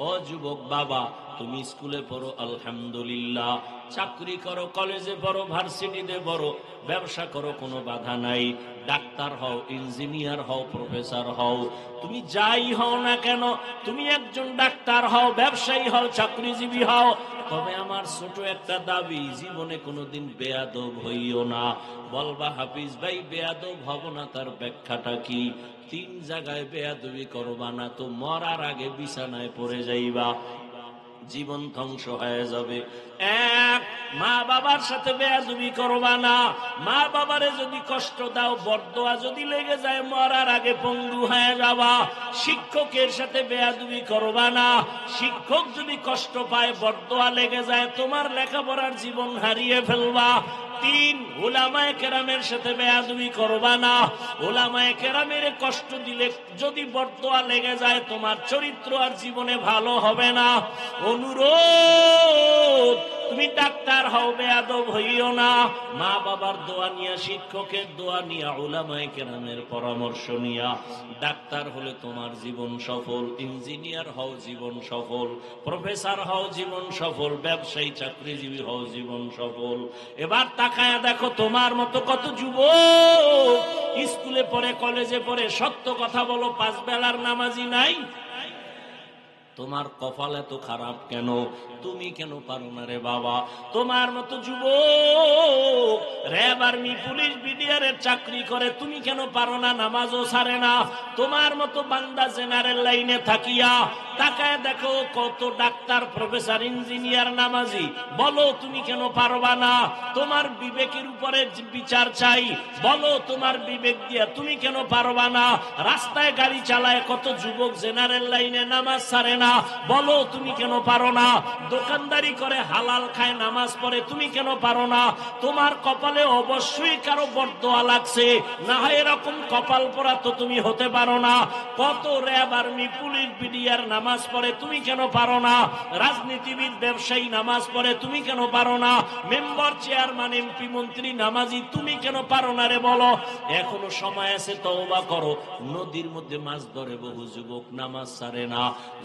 ও যুবক বাবা, তুমি স্কুলে পড়ো আলহামদুলিল্লাহ, চাকরি করো, কলেজে পড়ো, ভার্সিটিতে পড়ো, ব্যবসা করো, কোনো বাধা নাই। ডাক্তার হও, ইঞ্জিনিয়ার হও, প্রফেসর হও, তুমি যাই হও না কেন, তুমি একজন ডাক্তার হও, ব্যবসায়ী হও, চাকরিজীবী হও। তবে আমার ছোট একটা দাবি, জীবনে কোনোদিন বেয়াদব হইও না। বলবা হাফিজ ভাই বেয়াদব হব না, তার ব্যাখ্যাটা কি? 3 জায়গায় বেয়াদবি করবা না তো মরার আগে বিছানায় পড়ে যাইবা, জীবন ধ্বংস হয়ে যাবে। এক, মা বাবার সাথে বেয়াদবি করবা না। মা বাবারে যদি কষ্ট দাও, বরদোয়া যদি লেগে যায়, মরার আগে পঙ্গু হয়ে যাবা। শিক্ষকের সাথে বেয়াদবি করবা না। শিক্ষক যদি কষ্ট পায়, বরদোয়া লেগে যায়, তোমার লেখাপড়ার জীবন হারিয়ে ফেলবা। 3, উলামায়ে কেরামের সাথে বেয়াদবি করবা না। উলামায়ে কেরামের কষ্ট দিলে যদি বরদোয়া লেগে যায়, তোমার চরিত্র আর জীবনে ভালো হবে না। অনুরোধ, তুমি ডাক্তার হও, বেয়াদব হইও না। মা বাবার দোয়া নিয়া, শিক্ষকের দোয়া নিয়া, উলামায়ে কেরামের পরামর্শ নিয়া ডাক্তার হলে তোমার জীবন সফল, ইঞ্জিনিয়ার হও জীবন সফল, প্রফেসর হও জীবন সফল, ব্যবসায়ী চাকরিজীবী হও জীবন সফল। এবার তাকায়া দেখো, তোমার মতো কত যুবক স্কুলে পড়ে, কলেজে পড়ে, সত্য কথা বলো, 5 বেলার নামাজি নাই। তোমার কপাল এত খারাপ কেন? তুমি কেন পারো না রে বাবা? তোমার মতো যুবক র্যাব, আর্মি, পুলিশ, বিডিআরের চাকরি করে, তুমি কেন পারো না? নামাজও ছাড়ে না। তোমার মতো বান্দা জেনারেল লাইনে থাকিয়া তাকায় দেখো, কত ডাক্তার, প্রফেসর, ইঞ্জিনিয়ার, নামাজি, বলো তুমি কেন পারবা না? তোমার বিবেকের উপরে বিচার চাই, বলো তোমার বিবেক দিয়া তুমি কেন পারবা না? রাস্তায় গাড়ি চালায় কত যুবক জেনারেল লাইনে, নামাজ ছাড়ে না, বলো তুমি কেন পারো না? দোকানদারি করে, হালাল খায়, নামাজ পড়ে, তুমি কেন পারো না? তোমার কপালে অবশ্যই কারো বরদোয়া লাগছে, না হয় এরকম কপাল পরা তো তুমি হতে পারো না। কত র্যাব, আর্মি, পুলিশ, বিডিআর নামাজ পড়ে, তুমি কেন পারো না? রাজনীতিবিদ, ব্যবসায়ী নামাজ পড়ে, তুমি কেন পারো না? মেম্বার, চেয়ারম্যান, এমপি, মন্ত্রী নামাজি, তুমি কেন পারো না রে বলো? এখনো সময় আছে, তওবা করো। নদীর মধ্যে মাছ ধরে বহু যুবক, নামাজ ছাড়ে না,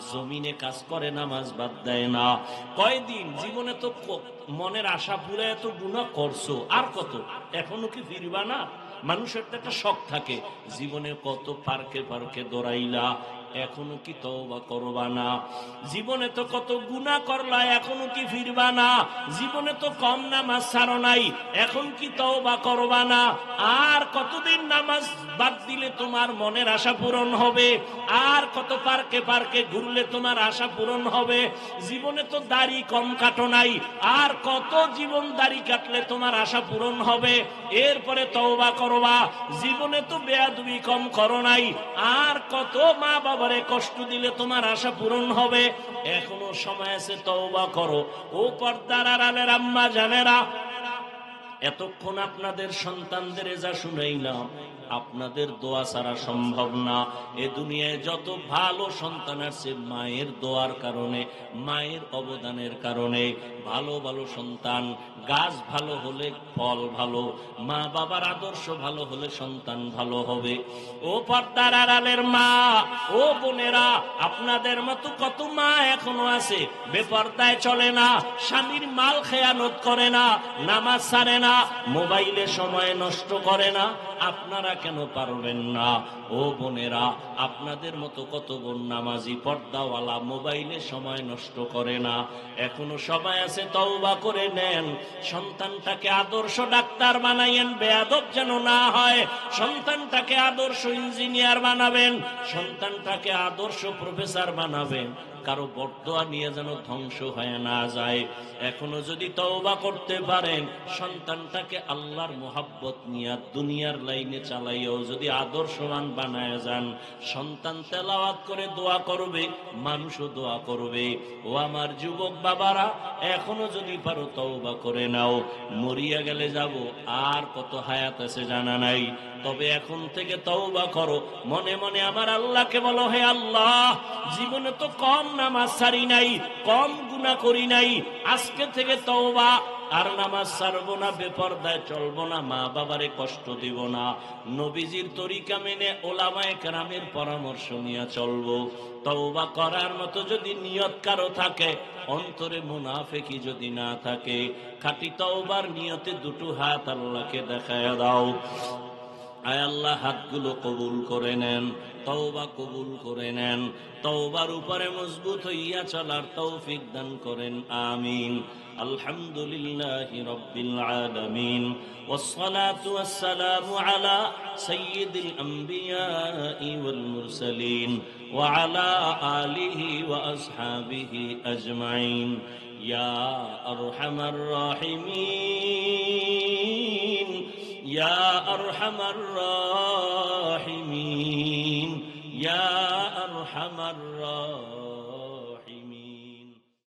জমিনে কাজ করে, নামাজ বাদ দেয় না। কয়দিন জীবনে তো মনের আশা পুরে এত গুনাহ করছো, আর কত? এখনো কি ফিরবা না? মানুষের তো একটা শখ থাকে, জীবনে কত পার্কে পার্কে দৌড়াইলা, এখনো কি তওবা করবা না? জীবনে তো কত গুনাহ করলা, এখনো কি ফিরবা না? জীবনে তো কম নামাজ ছাড়ো নাই, এখন কি তওবা করবা না? আর কতদিন নামাজ বাদ দিলে তোমার মনের আশা পূরণ হবে? আর কত পার্কে পার্কে ঘুরলে তোমার আশা পূরণ হবে? জীবনে তো দাড়ি কম কাটো নাই, আর কত জীবন দাড়ি কাটলে তোমার আশা পূরণ হবে? এরপরে তওবা করবা। জীবনে তো বেয়াদবি কম করো নাই, আর কত মা বাবারে কষ্ট দিলে তোমার আশা পূরণ হবে? এখনো সময় আছে, তওবা করো। ও পর্দার আড়ালের আম্মা জানেরা, এতক্ষণ আপনাদের সন্তানদের যা শুনাইলাম, আপনাদের দোয়া ছাড়া সম্ভব না। এ দুনিয়ায় যত ভালো সন্তান আছে, মায়ের দোয়ার কারণে, মায়ের অবদানের কারণে ভালো ভালো সন্তান। গাছ ভালো হলে ফল ভালো, মা বাবার আদর্শ ভালো হলে সন্তান ভালো হবে। ও পর্দার আড়ালের মা, ও বোনেরা, আপনাদের মতো কত মা এখনো আছে বেপর্দায় চলে না, স্বামীর মাল খেয়ানত করে না, নামাজ ছাড়ে না, মোবাইলে সময় নষ্ট করে না। আপনারা কেন পারবেন না? ও বোনেরা, আপনাদের মতো কত বোন নামাজি পর্দাওয়ালা, মোবাইলে সময় নষ্ট করে না। এখনো সময় আছে, তওবা করে নেন। সন্তানটাকে আদর্শ ডাক্তার বানাইয়েন, বেয়াদব যেন না হয়। সন্তানটাকে আদর্শ ইঞ্জিনিয়ার বানাবেন, সন্তানটাকে আদর্শ প্রফেসর বানাবেন। কারো বরদোয়া নিয়ে যেন ধ্বংস হয়ে না যায়। এখনো যদি তওবা করতে পারেন, সন্তানটাকে আল্লাহর মোহাব্বত নিয়ে দুনিয়ার লাইনে চালাইও যদি আদর্শবান বানায় যান, সন্তান তেলাওয়াত করে দোয়া করবে, মানুষও দোয়া করবে। ও আমার যুবক বাবারা, এখনো যদি পারো তওবা করে নাও। মরিয়া গেলে যাব, আর কত হায়াত আছে জানা নাই, তবে এখন থেকে তওবা করো। মনে মনে আমার আল্লাহকে বলো, হে আল্লাহ, জীবনে তো কম নামাজ ছাড়ি নাই, কম গুনাহ করি নাই, আজকে থেকে তওবা, আর নামাজ ছাড়বো না, বেপরদায় চলবো না, মা বাবারে কষ্ট দিব না, নবীজির তরিকা মেনে ওলামায়ে কেরামের পরামর্শ নিয়ে চলবো। তওবা করার মতো যদি নিয়ত কারো থাকে, অন্তরে মুনাফিকি যদি না থাকে, খাঁটি তওবার নিয়তে দুটো হাত আল্লাহকে দেখায়া দাও। আয় আল্লাহ, হাতগুলো কবুল করে নেন, তওবা কবুল করে নেন, তওবার উপরে মজবুত হইয়া চলার তৌফিক দান করেন, আমিন। আলহামদুলিল্লাহি রাব্বিল আলামিন, ওয়াসসালাতু ওয়াসসালামু আলা সাইয়্যিদিল আমবিয়াই ওয়াল মুরসালিন ওয়া আলা আলিহি ওয়া আসহাবিহি আজমাইন। ইয়া আরহামার রাহিমিন, ইয়া আরহামার রাহিমিন, ইয়া আরহামার রাহিমিন।